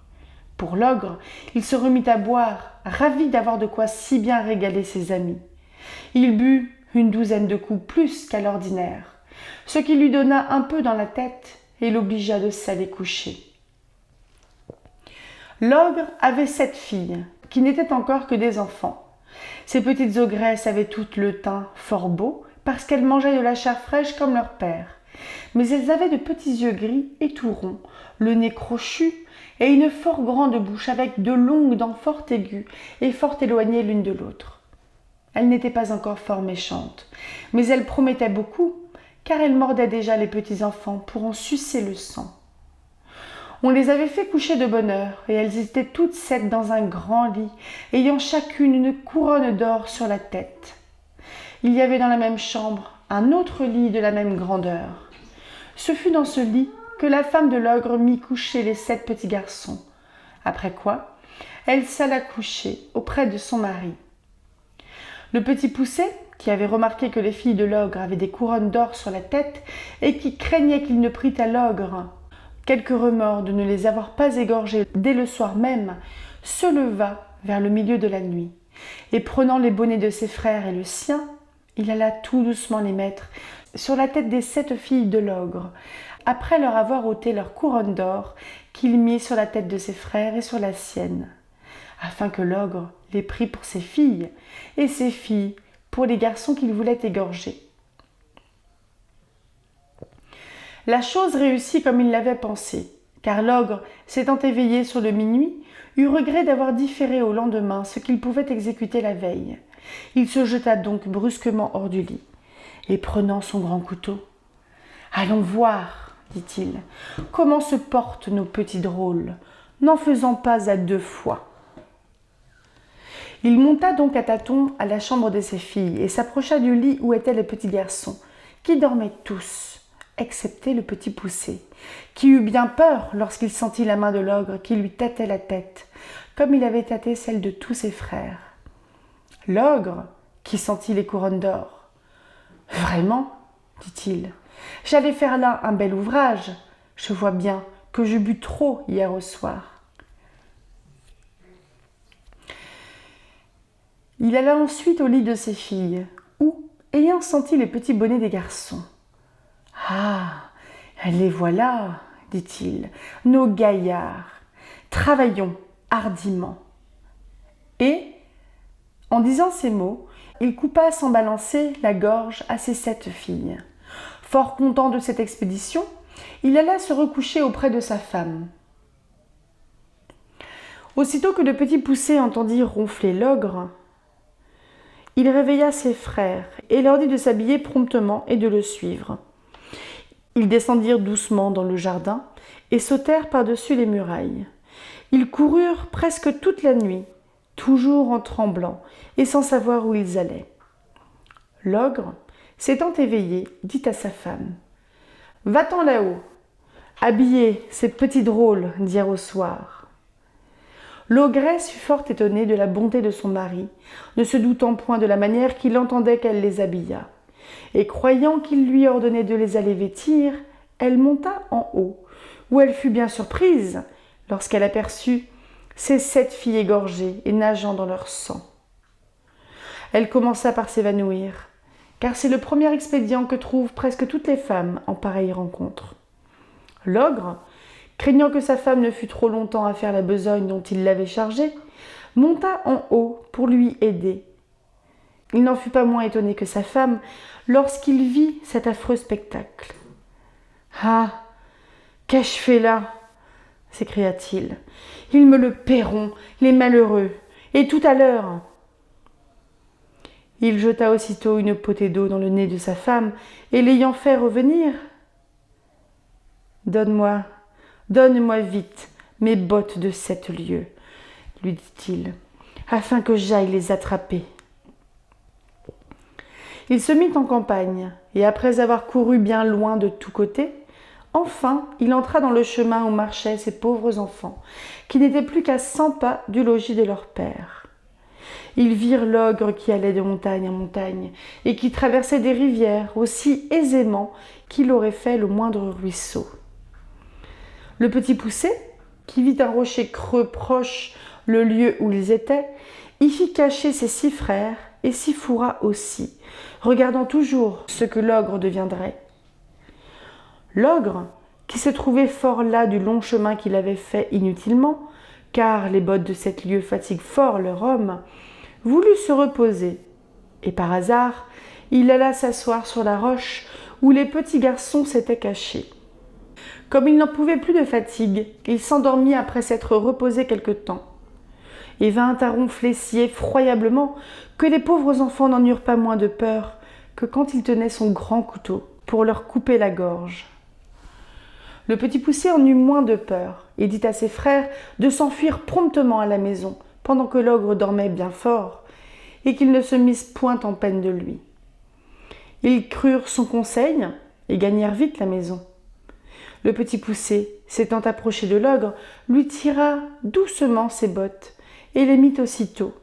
Pour l'ogre, il se remit à boire, ravi d'avoir de quoi si bien régaler ses amis. Il but une 12aine de coups plus qu'à l'ordinaire, ce qui lui donna un peu dans la tête et l'obligea de s'aller coucher. L'ogre avait 7 filles, qui n'étaient encore que des enfants. Ces petites ogresses avaient toutes le teint fort beau, parce qu'elles mangeaient de la chair fraîche comme leur père. Mais elles avaient de petits yeux gris et tout ronds, le nez crochu et une fort grande bouche avec de longues dents fort aiguës et fort éloignées l'une de l'autre. Elles n'étaient pas encore fort méchantes, mais elles promettaient beaucoup, car elles mordaient déjà les petits enfants pour en sucer le sang. On les avait fait coucher de bonne heure, et elles étaient toutes 7 dans un grand lit, ayant chacune une couronne d'or sur la tête. Il y avait dans la même chambre un autre lit de la même grandeur. Ce fut dans ce lit que la femme de l'ogre mit coucher les 7 petits garçons, après quoi elle s'alla coucher auprès de son mari. Le petit Poucet, qui avait remarqué que les filles de l'ogre avaient des couronnes d'or sur la tête et qui craignait qu'il ne prît à l'ogre quelque remords de ne les avoir pas égorgées dès le soir même, se leva vers le milieu de la nuit, et prenant les bonnets de ses frères et le sien, il alla tout doucement les mettre sur la tête des 7 filles de l'ogre, après leur avoir ôté leur couronne d'or qu'il mit sur la tête de ses frères et sur la sienne, afin que l'ogre les prît pour ses filles, et ses filles pour les garçons qu'il voulait égorger. La chose réussit comme il l'avait pensé, car l'ogre, s'étant éveillé sur le minuit, eut regret d'avoir différé au lendemain ce qu'il pouvait exécuter la veille. Il se jeta donc brusquement hors du lit, et prenant son grand couteau, « Allons voir, dit-il, comment se portent nos petits drôles, n'en faisant pas à 2 fois. » Il monta donc à tâtons à la chambre de ses filles et s'approcha du lit où étaient les petits garçons, qui dormaient tous, excepté le petit Poucet, qui eut bien peur lorsqu'il sentit la main de l'ogre qui lui tâtait la tête, comme il avait tâté celle de tous ses frères. L'ogre, qui sentit les couronnes d'or, « Vraiment, dit-il, j'allais faire là un bel ouvrage. Je vois bien que je bus trop hier au soir. » Il alla ensuite au lit de ses filles, où, ayant senti les petits bonnets des garçons, « Ah, les voilà, dit-il, nos gaillards. Travaillons hardiment. » Et, en disant ces mots, il coupa sans balancer la gorge à ses 7 filles. Fort content de cette expédition, il alla se recoucher auprès de sa femme. Aussitôt que le petit Poucet entendit ronfler l'ogre, il réveilla ses frères et leur dit de s'habiller promptement et de le suivre. Ils descendirent doucement dans le jardin et sautèrent par-dessus les murailles. Ils coururent presque toute la nuit, toujours en tremblant et sans savoir où ils allaient. L'ogre, s'étant éveillé, dit à sa femme : « Va-t'en là-haut, habiller ces petits drôles d'hier au soir. » L'ogresse fut fort étonnée de la bonté de son mari, ne se doutant point de la manière qu'il entendait qu'elle les habillât. Et croyant qu'il lui ordonnait de les aller vêtir, elle monta en haut, où elle fut bien surprise lorsqu'elle aperçut ses 7 filles égorgées et nageant dans leur sang. Elle commença par s'évanouir, car c'est le premier expédient que trouvent presque toutes les femmes en pareille rencontre. L'ogre, craignant que sa femme ne fût trop longtemps à faire la besogne dont il l'avait chargée, monta en haut pour lui aider. Il n'en fut pas moins étonné que sa femme lorsqu'il vit cet affreux spectacle. « Ah, qu'ai-je fait là ?» s'écria-t-il. « Ils me le paieront, les malheureux, et tout à l'heure !» Il jeta aussitôt une potée d'eau dans le nez de sa femme, et l'ayant fait revenir, « Donne-moi vite mes bottes de 7 lieues, lui dit-il, afin que j'aille les attraper. » Il se mit en campagne, et après avoir couru bien loin de tous côtés, enfin il entra dans le chemin où marchaient ces pauvres enfants, qui n'étaient plus qu'à 100 pas du logis de leur père. Ils virent l'ogre qui allait de montagne en montagne, et qui traversait des rivières aussi aisément qu'il aurait fait le moindre ruisseau. Le petit Poucet, qui vit un rocher creux proche le lieu où ils étaient, y fit cacher ses 6 frères et s'y fourra aussi, regardant toujours ce que l'ogre deviendrait. L'ogre, qui se trouvait fort las du long chemin qu'il avait fait inutilement, car les bottes de 7 lieues fatiguent fort leur homme, voulut se reposer, et par hasard, il alla s'asseoir sur la roche où les petits garçons s'étaient cachés. Comme il n'en pouvait plus de fatigue, il s'endormit après s'être reposé quelque temps, et vint à ronfler si effroyablement que les pauvres enfants n'en eurent pas moins de peur que quand il tenait son grand couteau pour leur couper la gorge. Le petit Poucet en eut moins de peur et dit à ses frères de s'enfuir promptement à la maison pendant que l'ogre dormait bien fort et qu'ils ne se missent point en peine de lui. Ils crurent son conseil et gagnèrent vite la maison. Le petit Poucet, s'étant approché de l'ogre, lui tira doucement ses bottes et les mit aussitôt.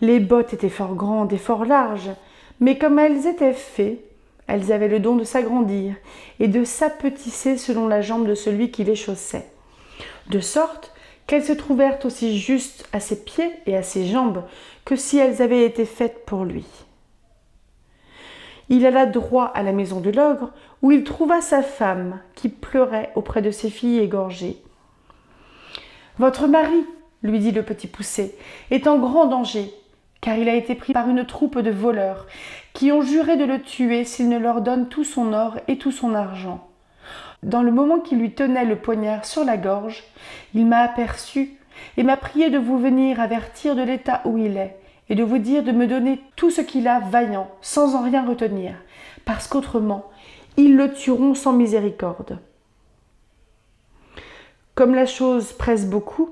Les bottes étaient fort grandes et fort larges, mais comme elles étaient fées, elles avaient le don de s'agrandir et de s'apetisser selon la jambe de celui qui les chaussait, de sorte qu'elles se trouvèrent aussi justes à ses pieds et à ses jambes que si elles avaient été faites pour lui. Il alla droit à la maison de l'ogre, où il trouva sa femme, qui pleurait auprès de ses filles égorgées. « Votre mari, lui dit le petit poucet, est en grand danger, car il a été pris par une troupe de voleurs, qui ont juré de le tuer s'il ne leur donne tout son or et tout son argent. Dans le moment qu'il lui tenait le poignard sur la gorge, il m'a aperçu et m'a prié de vous venir avertir de l'état où il est, et de vous dire de me donner tout ce qu'il a vaillant, sans en rien retenir, parce qu'autrement, ils le tueront sans miséricorde. Comme la chose presse beaucoup,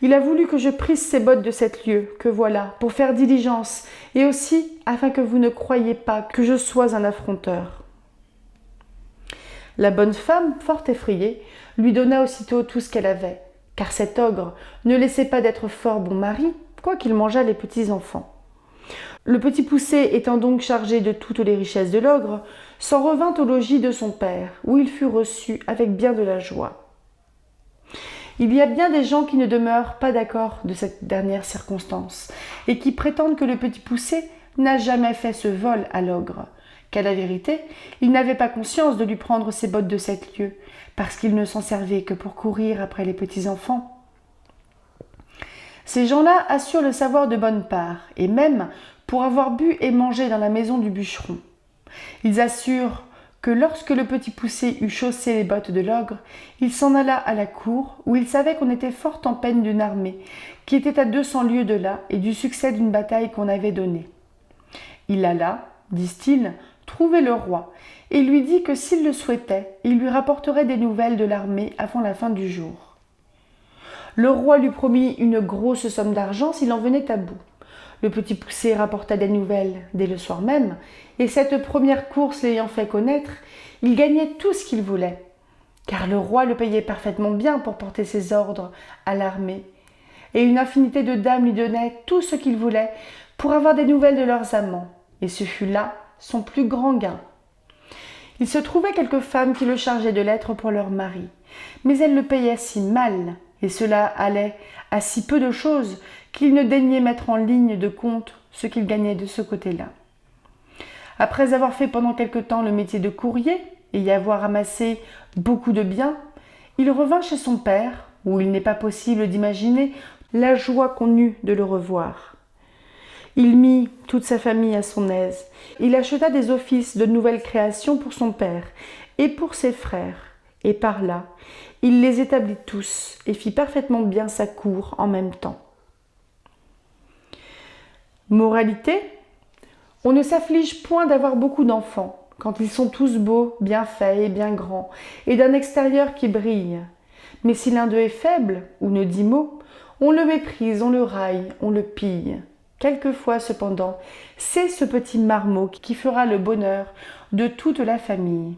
il a voulu que je prisse ces bottes de 7 lieues, que voilà, pour faire diligence, et aussi afin que vous ne croyiez pas que je sois un affronteur. » La bonne femme, fort effrayée, lui donna aussitôt tout ce qu'elle avait, car cet ogre ne laissait pas d'être fort bon mari, quoiqu'il mangeât les petits enfants. Le petit poucet étant donc chargé de toutes les richesses de l'ogre, s'en revint au logis de son père, où il fut reçu avec bien de la joie. Il y a bien des gens qui ne demeurent pas d'accord de cette dernière circonstance, et qui prétendent que le petit poucet n'a jamais fait ce vol à l'ogre, qu'à la vérité, il n'avait pas conscience de lui prendre ses bottes de 7 lieues, parce qu'il ne s'en servait que pour courir après les petits enfants. Ces gens-là assurent le savoir de bonne part, et même pour avoir bu et mangé dans la maison du bûcheron. Ils assurent que lorsque le petit poucet eut chaussé les bottes de l'ogre, il s'en alla à la cour, où il savait qu'on était fort en peine d'une armée, qui était à 200 lieues de là, et du succès d'une bataille qu'on avait donnée. Il alla, disent-ils, trouver le roi, et lui dit que s'il le souhaitait, il lui rapporterait des nouvelles de l'armée avant la fin du jour. Le roi lui promit une grosse somme d'argent s'il en venait à bout. Le petit poucet rapporta des nouvelles dès le soir même, et cette première course l'ayant fait connaître, il gagnait tout ce qu'il voulait, car le roi le payait parfaitement bien pour porter ses ordres à l'armée, et une infinité de dames lui donnaient tout ce qu'il voulait pour avoir des nouvelles de leurs amants, et ce fut là son plus grand gain. Il se trouvait quelques femmes qui le chargeaient de lettres pour leur mari, mais elles le payaient si mal, et cela allait à si peu de choses qu'il ne daignait mettre en ligne de compte ce qu'il gagnait de ce côté-là. Après avoir fait pendant quelque temps le métier de courrier et y avoir amassé beaucoup de biens, il revint chez son père, où il n'est pas possible d'imaginer la joie qu'on eut de le revoir. Il mit toute sa famille à son aise. Il acheta des offices de nouvelles créations pour son père et pour ses frères, et par là, il les établit tous et fit parfaitement bien sa cour en même temps. Moralité : on ne s'afflige point d'avoir beaucoup d'enfants, quand ils sont tous beaux, bien faits et bien grands, et d'un extérieur qui brille. Mais si l'un d'eux est faible, ou ne dit mot, on le méprise, on le raille, on le pille. Quelquefois, cependant, c'est ce petit marmot qui fera le bonheur de toute la famille.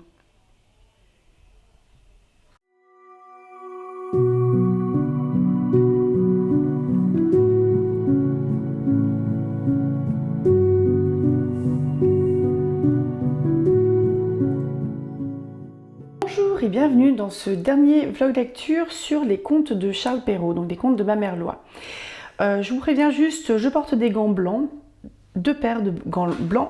Bonjour et bienvenue dans ce dernier vlog lecture sur les contes de Charles Perrault, donc des contes de ma mère Loi. Je vous préviens juste, je porte des gants blancs, 2 paires de gants blancs,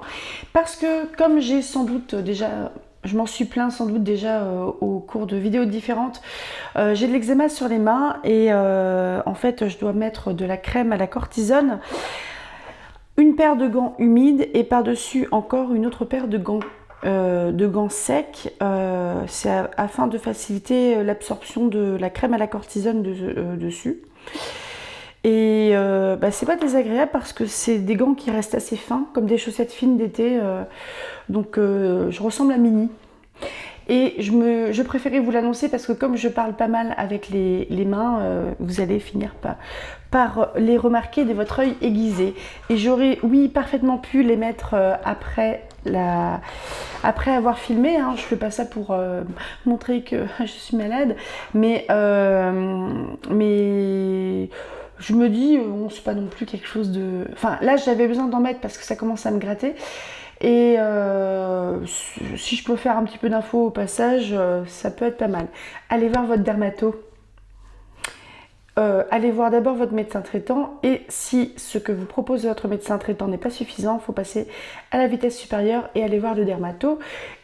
parce que comme j'ai sans doute déjà, je m'en suis plaint sans doute déjà au cours de vidéos différentes, j'ai de l'eczéma sur les mains et en fait je dois mettre de la crème à la cortisone, une paire de gants humides et par-dessus encore une autre paire de gants secs, c'est afin de faciliter l'absorption de la crème à la cortisone dessus. Et c'est pas désagréable parce que c'est des gants qui restent assez fins, comme des chaussettes fines d'été, donc je ressemble à Minnie. Et je préférais vous l'annoncer parce que comme je parle pas mal avec les mains, vous allez finir par les remarquer de votre œil aiguisé. Et j'aurais, oui, parfaitement pu les mettre après avoir filmé, hein. Je fais pas ça pour montrer que je suis malade, mais je me dis, bon, c'est pas non plus quelque chose de... Enfin, là, j'avais besoin d'en mettre parce que ça commence à me gratter. Et si je peux faire un petit peu d'infos au passage, ça peut être pas mal. Allez voir votre dermato. Allez voir d'abord votre médecin traitant. Et si ce que vous propose votre médecin traitant n'est pas suffisant, il faut passer à la vitesse supérieure et aller voir le dermato.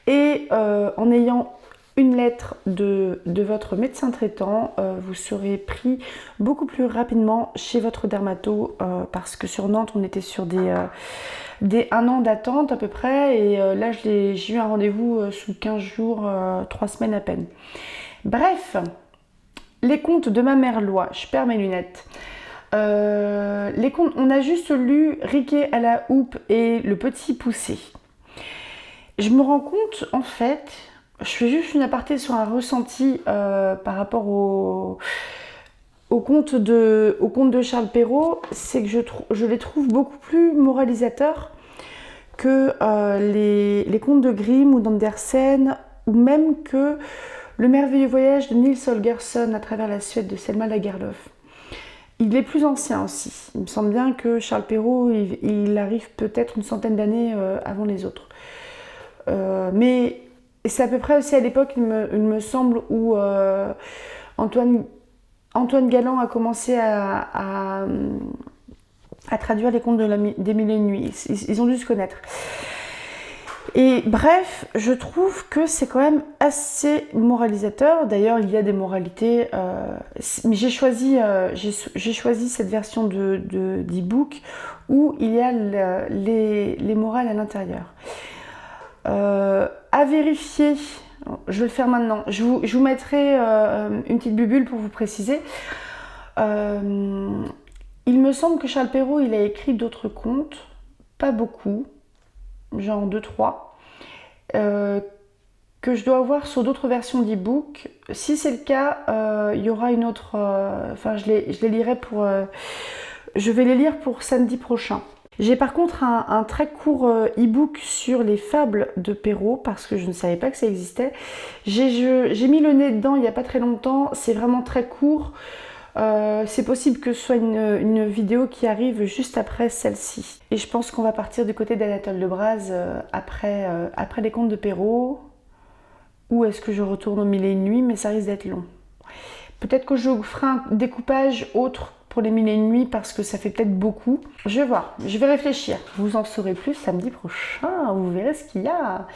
Et en ayant une lettre de votre médecin traitant, vous serez pris beaucoup plus rapidement chez votre dermato parce que sur Nantes on était sur des 1 an d'attente à peu près et là j'ai eu un rendez-vous sous 15 jours, 3 semaines à peine. Bref, les contes de ma mère Loi, je perds mes lunettes. Les contes, on a juste lu Riquet à la houppe et Le Petit Poucet. Je me rends compte en fait, je fais juste une aparté sur un ressenti par rapport au conte de Charles Perrault, c'est que je les trouve beaucoup plus moralisateurs que les contes de Grimm ou d'Andersen, ou même que Le merveilleux voyage de Nils Holgersson à travers la Suède de Selma Lagerlöf. Il est plus ancien aussi. Il me semble bien que Charles Perrault, il arrive peut-être une centaine d'années avant les autres. Mais c'est à peu près aussi à l'époque, il me semble, où Antoine Galland a commencé à traduire les contes des Mille et une Nuits. Ils ont dû se connaître. Et bref, je trouve que c'est quand même assez moralisateur. D'ailleurs, il y a des moralités. Mais j'ai choisi cette version d'e-book où il y a les morales à l'intérieur. À vérifier, je vais le faire maintenant. Je vous mettrai une petite bubule pour vous préciser. Il me semble que Charles Perrault, il a écrit d'autres contes, pas beaucoup, genre 2-3, que je dois avoir sur d'autres versions d'e-book. Si c'est le cas, il y aura une autre... Enfin, je les lirai pour... je vais les lire pour samedi prochain. J'ai par contre un très court e-book sur les fables de Perrault parce que je ne savais pas que ça existait. J'ai mis le nez dedans il n'y a pas très longtemps, c'est vraiment très court. C'est possible que ce soit une vidéo qui arrive juste après celle-ci. Et je pense qu'on va partir du côté d'Anatole Lebras après les contes de Perrault. Ou est-ce que je retourne aux Mille et une Nuits, mais ça risque d'être long. Peut-être que je ferai un découpage autre pour les Mille et une Nuits parce que ça fait peut-être beaucoup. Je vais voir, je vais réfléchir. Vous en saurez plus samedi prochain, vous verrez ce qu'il y a.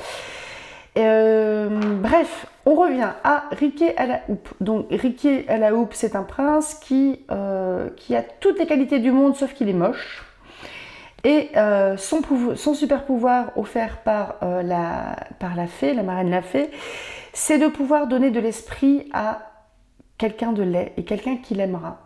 Bref, on revient à Riquet à la houppe. Donc Riquet à la houppe, c'est un prince qui a toutes les qualités du monde sauf qu'il est moche. Et son super pouvoir offert par la fée, la marraine la fée, c'est de pouvoir donner de l'esprit à quelqu'un de laid et quelqu'un qui l'aimera.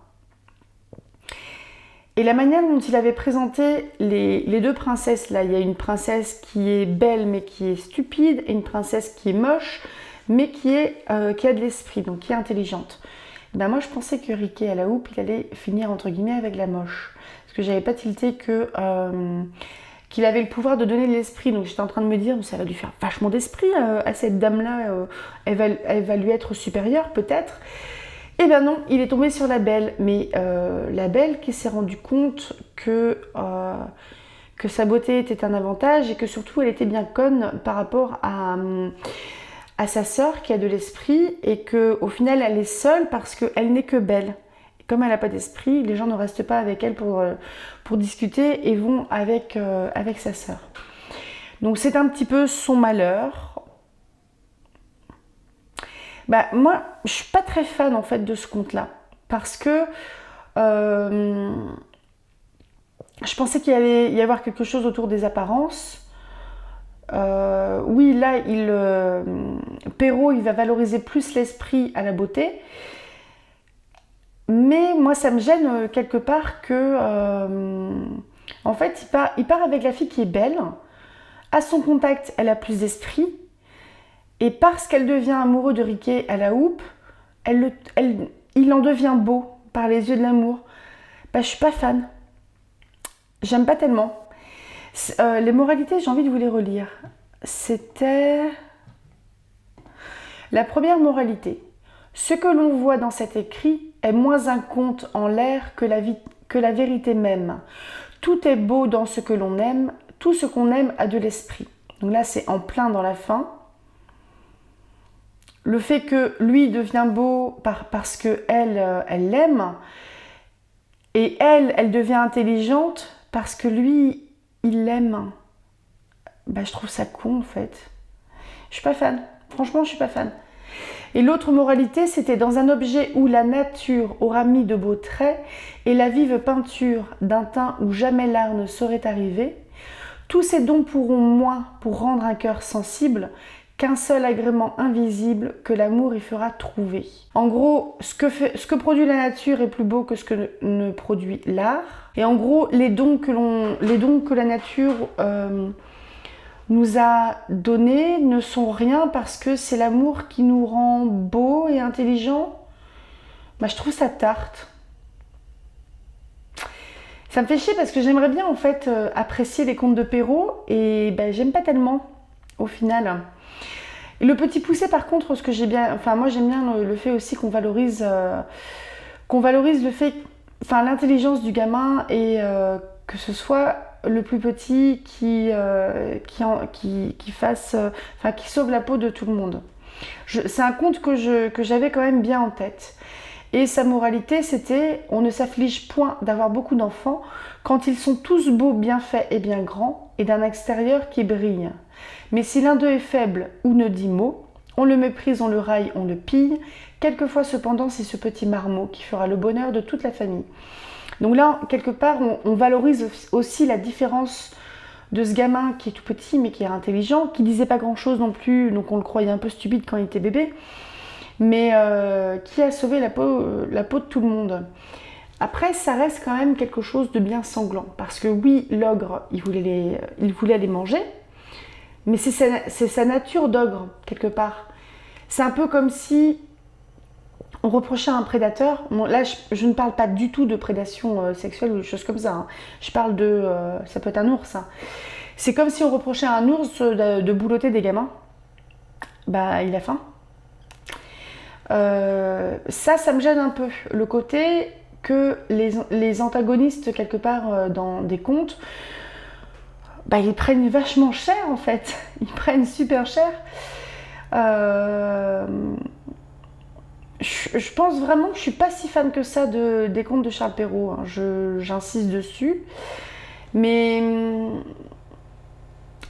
Et la manière dont il avait présenté les deux princesses, là, il y a une princesse qui est belle mais qui est stupide, et une princesse qui est moche mais qui a de l'esprit, donc qui est intelligente. Ben moi je pensais que Riquet à la houppe, il allait finir entre guillemets avec la moche. Parce que j'avais pas tilté qu'il avait le pouvoir de donner de l'esprit. Donc j'étais en train de me dire, ça va lui faire vachement d'esprit à cette dame-là, elle va lui être supérieure peut-être. Eh bien non, il est tombé sur la Belle, mais la Belle qui s'est rendue compte que sa beauté était un avantage et que surtout elle était bien conne par rapport à sa sœur qui a de l'esprit et qu'au final elle est seule parce qu'elle n'est que belle. Et comme elle n'a pas d'esprit, les gens ne restent pas avec elle pour discuter et vont avec sa sœur. Donc c'est un petit peu son malheur. Bah, moi, je suis pas très fan en fait de ce conte-là parce que je pensais qu'il allait y avoir quelque chose autour des apparences. Oui, là, Perrault, il va valoriser plus l'esprit à la beauté. Mais moi, ça me gêne quelque part que, en fait, il part avec la fille qui est belle. À son contact, elle a plus d'esprit. Et parce qu'elle devient amoureux de Riquet à la houppe, il en devient beau par les yeux de l'amour. Bah, je suis pas fan. J'aime pas tellement. Les moralités, j'ai envie de vous les relire. C'était la première moralité. Ce que l'on voit dans cet écrit est moins un conte en l'air que la vérité même. Tout est beau dans ce que l'on aime, tout ce qu'on aime a de l'esprit. Donc là, c'est en plein dans la fin. Le fait que lui devient beau parce que elle l'aime, et elle devient intelligente parce que lui, il l'aime. Bah, je trouve ça con en fait. Je suis pas fan. Franchement, je suis pas fan. Et l'autre moralité, c'était dans un objet où la nature aura mis de beaux traits et la vive peinture d'un teint où jamais l'art ne saurait arriver, tous ces dons pourront moins pour rendre un cœur sensible qu'un seul agrément invisible que l'amour y fera trouver. En gros, ce que produit la nature est plus beau que ce que ne produit l'art. Et en gros, les dons que la nature nous a donnés ne sont rien parce que c'est l'amour qui nous rend beaux et intelligents. Bah, je trouve ça tarte. Ça me fait chier parce que j'aimerais bien en fait apprécier les contes de Perrault et bah, j'aime pas tellement au final. Et le Petit Poucet par contre, ce que j'ai bien, enfin moi j'aime bien le fait aussi qu'on valorise le fait, enfin l'intelligence du gamin et que ce soit le plus petit qui sauve la peau de tout le monde. C'est un conte que j'avais quand même bien en tête. Et sa moralité, c'était « On ne s'afflige point d'avoir beaucoup d'enfants quand ils sont tous beaux, bien faits et bien grands, et d'un extérieur qui brille. Mais si l'un d'eux est faible ou ne dit mot, on le méprise, on le raille, on le pille. Quelquefois cependant, c'est ce petit marmot qui fera le bonheur de toute la famille. » Donc là, quelque part, on valorise aussi la différence de ce gamin qui est tout petit mais qui est intelligent, qui disait pas grand-chose non plus, donc on le croyait un peu stupide quand il était bébé, mais qui a sauvé la peau de tout le monde. Après, ça reste quand même quelque chose de bien sanglant, parce que oui, l'ogre, il voulait les manger, mais c'est sa nature d'ogre, quelque part. C'est un peu comme si on reprochait à un prédateur, bon, là je ne parle pas du tout de prédation sexuelle ou des choses comme ça, hein. Je parle ça peut être un ours, hein. C'est comme si on reprochait à un ours de boulotter des gamins, bah il a faim. Ça me gêne un peu, le côté que les antagonistes quelque part dans des contes, bah ils prennent vachement cher en fait, ils prennent super cher. Je pense vraiment que je suis pas si fan que ça des contes de Charles Perrault, hein. J'insiste dessus, mais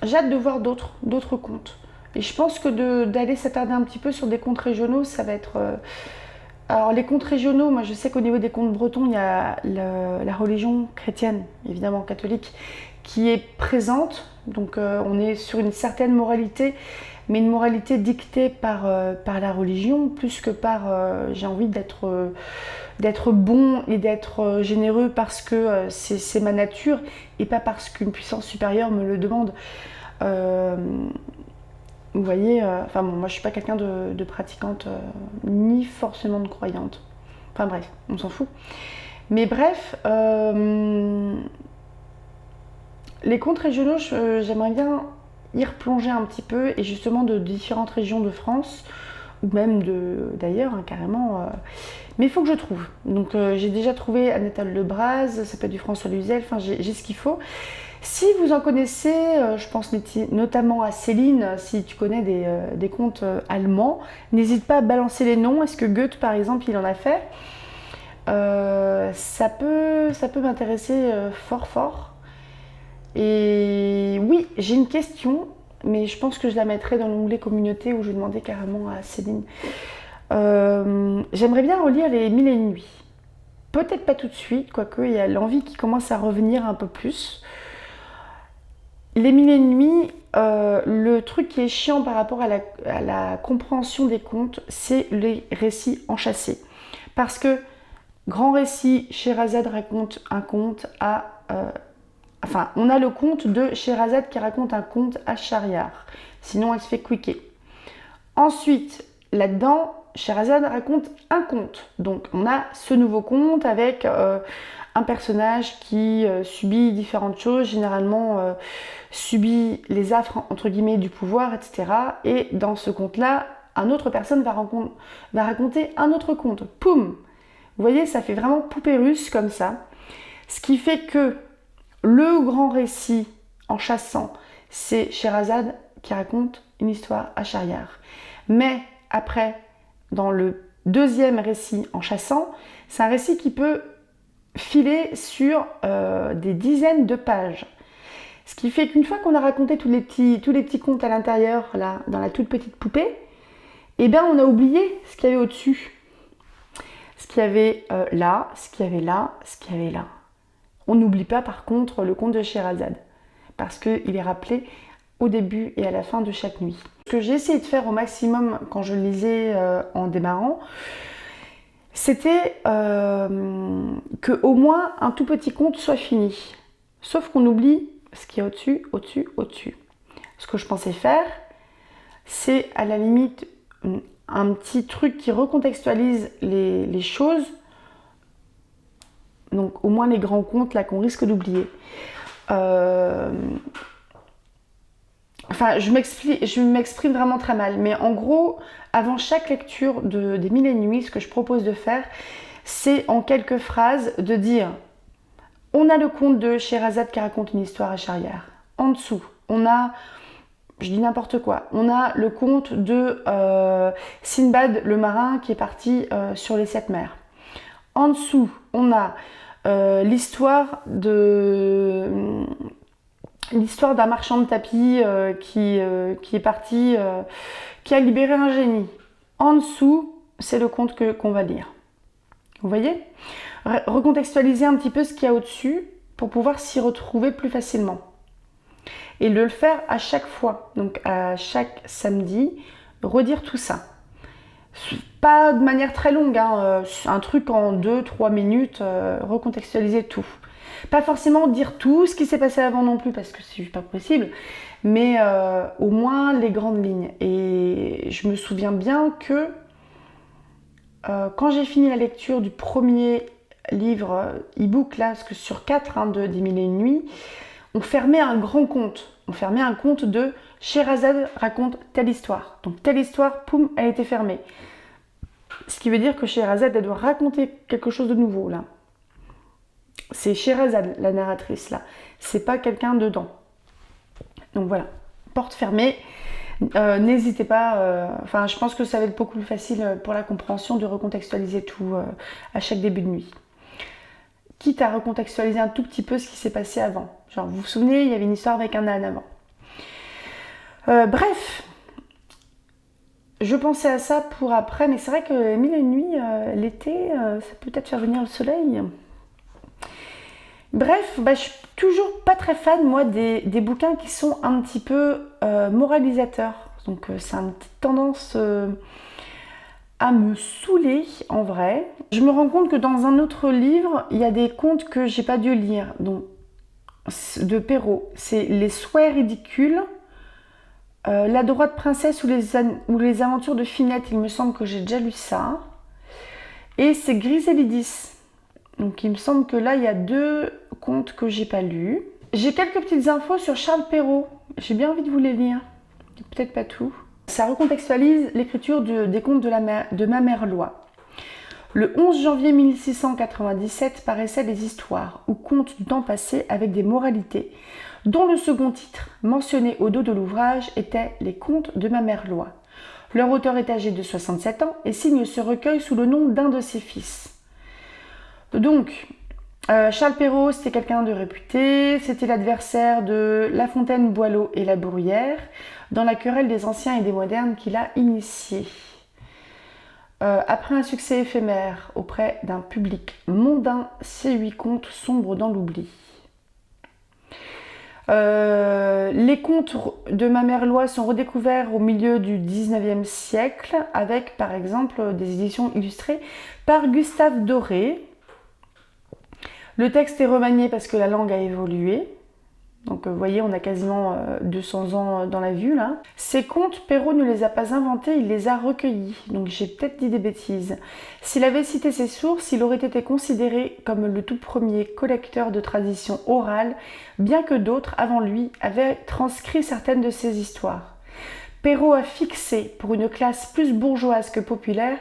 j'ai hâte de voir d'autres contes. Et je pense que d'aller s'attarder un petit peu sur des contes régionaux, ça va être... Alors les contes régionaux, moi je sais qu'au niveau des contes bretons, il y a la religion chrétienne, évidemment catholique, qui est présente. Donc on est sur une certaine moralité, mais une moralité dictée par la religion, plus que par j'ai envie d'être bon et d'être généreux parce que c'est ma nature et pas parce qu'une puissance supérieure me le demande. Vous voyez, enfin bon, moi je suis pas quelqu'un de pratiquante, ni forcément de croyante. Enfin bref, on s'en fout. Mais bref, les contes régionaux, j'aimerais bien y replonger un petit peu, et justement de différentes régions de France, ou même d'ailleurs, hein, carrément. Mais il faut que je trouve. Donc j'ai déjà trouvé Anatole Lebras, ça peut être du François Luzel, enfin j'ai ce qu'il faut. Si vous en connaissez, je pense notamment à Céline, si tu connais des contes allemands, n'hésite pas à balancer les noms. Est-ce que Goethe, par exemple, il en a fait? Ça peut m'intéresser fort. Et oui, j'ai une question, mais je pense que je la mettrai dans l'onglet communauté où je vais demander carrément à Céline. J'aimerais bien relire les Mille et une nuits. Peut-être pas tout de suite, quoique il y a l'envie qui commence à revenir un peu plus. Les Mille et une nuits, le truc qui est chiant par rapport à la compréhension des contes, c'est les récits enchâssés. Parce que grand récit, Scheherazade raconte un conte à... enfin, on a le conte de Scheherazade qui raconte un conte à Schahriar. Sinon, elle se fait quicker. Ensuite, là-dedans, Scheherazade raconte un conte. Donc, on a ce nouveau conte avec un personnage qui subit différentes choses, généralement subit les affres, entre guillemets, du pouvoir, etc. Et dans ce conte-là, une autre personne va raconter un autre conte. Poum! Vous voyez, ça fait vraiment poupée russe comme ça. Ce qui fait que le grand récit en chassant, c'est Scheherazade qui raconte une histoire à Schahriar. Mais après, dans le deuxième récit en chassant, c'est un récit qui peut filer sur des dizaines de pages. Ce qui fait qu'une fois qu'on a raconté tous les petits contes à l'intérieur, là, dans la toute petite poupée, eh bien on a oublié ce qu'il y avait au-dessus. Ce qu'il y avait là, ce qu'il y avait là, ce qu'il y avait là. On n'oublie pas par contre le conte de Scheherazade, parce qu'il est rappelé au début et à la fin de chaque nuit. Ce que j'ai essayé de faire au maximum quand je lisais en démarrant, c'était que au moins un tout petit conte soit fini. Sauf qu'on oublie ce qu'il y a au-dessus, au-dessus, au-dessus. Ce que je pensais faire, c'est à la limite un petit truc qui recontextualise les choses. Donc au moins les grands contes là qu'on risque d'oublier. Enfin, je m'exprime vraiment très mal, mais en gros, avant chaque lecture des Mille et une nuits, ce que je propose de faire, c'est en quelques phrases de dire on a le conte de Scheherazade qui raconte une histoire à Schahriar. En dessous, on a, je dis n'importe quoi, on a le conte de Sinbad le marin qui est parti sur les 7 mers. En dessous, on a l'histoire d'un marchand de tapis qui est parti, qui a libéré un génie. En dessous, c'est le conte qu'on va lire. Vous voyez ? Recontextualiser un petit peu ce qu'il y a au-dessus pour pouvoir s'y retrouver plus facilement. Et de le faire à chaque fois, donc à chaque samedi, redire tout ça. Pas de manière très longue, hein, un truc en 2-3 minutes, recontextualiser tout. Pas forcément dire tout ce qui s'est passé avant non plus, parce que c'est juste pas possible, mais au moins les grandes lignes. Et je me souviens bien que quand j'ai fini la lecture du premier livre e-book, là, parce que sur 4 des Mille et une nuits, on fermait un grand conte. On fermait un conte de Scheherazade raconte telle histoire. Donc telle histoire, poum, elle était fermée. Ce qui veut dire que Scheherazade, elle doit raconter quelque chose de nouveau, là. C'est Scheherazade, la narratrice, là. C'est pas quelqu'un dedans. Donc voilà, porte fermée. N'hésitez pas, enfin je pense que ça va être beaucoup plus facile pour la compréhension de recontextualiser tout à chaque début de nuit. Quitte à recontextualiser un tout petit peu ce qui s'est passé avant. Genre, vous vous souvenez, il y avait une histoire avec un âne avant. Bref, je pensais à ça pour après, mais c'est vrai que Mille et une nuits, l'été, ça peut peut-être faire venir le soleil. Bref, je suis toujours pas très fan, moi, des bouquins qui sont un petit peu moralisateurs. Donc, c'est une petite tendance à me saouler, en vrai. Je me rends compte que dans un autre livre, il y a des contes que j'ai pas dû lire, donc de Perrault. C'est Les Souhaits ridicules, La droite princesse ou les aventures de Finette. Il me semble que j'ai déjà lu ça. Et c'est Griselidis. Donc il me semble que là, il y a 2 contes que j'ai pas lus. J'ai quelques petites infos sur Charles Perrault. J'ai bien envie de vous les lire. Peut-être pas tout. Ça recontextualise l'écriture des contes de ma mère Loi. Le 11 janvier 1697 paraissaient des histoires ou contes du temps passé avec des moralités, dont le second titre, mentionné au dos de l'ouvrage, était Les contes de ma mère Loi. Leur auteur est âgé de 67 ans et signe ce recueil sous le nom d'un de ses fils. Donc, Charles Perrault, c'était quelqu'un de réputé, c'était l'adversaire de La Fontaine, Boileau et La Bruyère, dans la querelle des anciens et des modernes qu'il a initiée. Après un succès éphémère auprès d'un public mondain, ces 8 contes sombrent dans l'oubli. Les contes de ma mère Loi sont redécouverts au milieu du 19e siècle avec par exemple des éditions illustrées par Gustave Doré. Le texte est remanié parce que la langue a évolué. Donc vous voyez, on a quasiment 200 ans dans la vue là. Ces contes, Perrault ne les a pas inventés, il les a recueillis. Donc j'ai peut-être dit des bêtises. S'il avait cité ses sources, il aurait été considéré comme le tout premier collecteur de traditions orales, bien que d'autres avant lui avaient transcrit certaines de ces histoires. Perrault a fixé, pour une classe plus bourgeoise que populaire,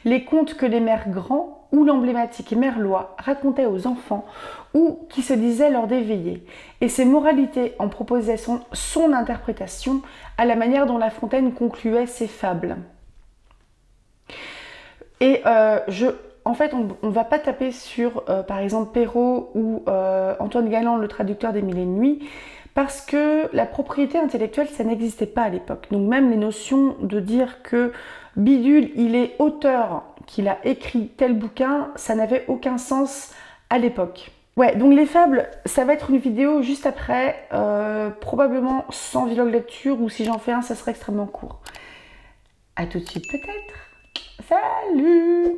les contes que les maires grands où l'emblématique Merlois racontait aux enfants ou qui se disait lors des veillées. Et ces moralités en proposaient son interprétation à la manière dont La Fontaine concluait ses fables. Et en fait, on ne va pas taper sur, par exemple, Perrault ou Antoine Galland, le traducteur des Mille et une nuits, parce que la propriété intellectuelle, ça n'existait pas à l'époque. Donc même les notions de dire que Bidule, il est auteur, qu'il a écrit tel bouquin, ça n'avait aucun sens à l'époque. Ouais, donc les fables, ça va être une vidéo juste après, probablement sans vlog lecture, ou si j'en fais un, ça sera extrêmement court. À tout de suite peut-être. Salut!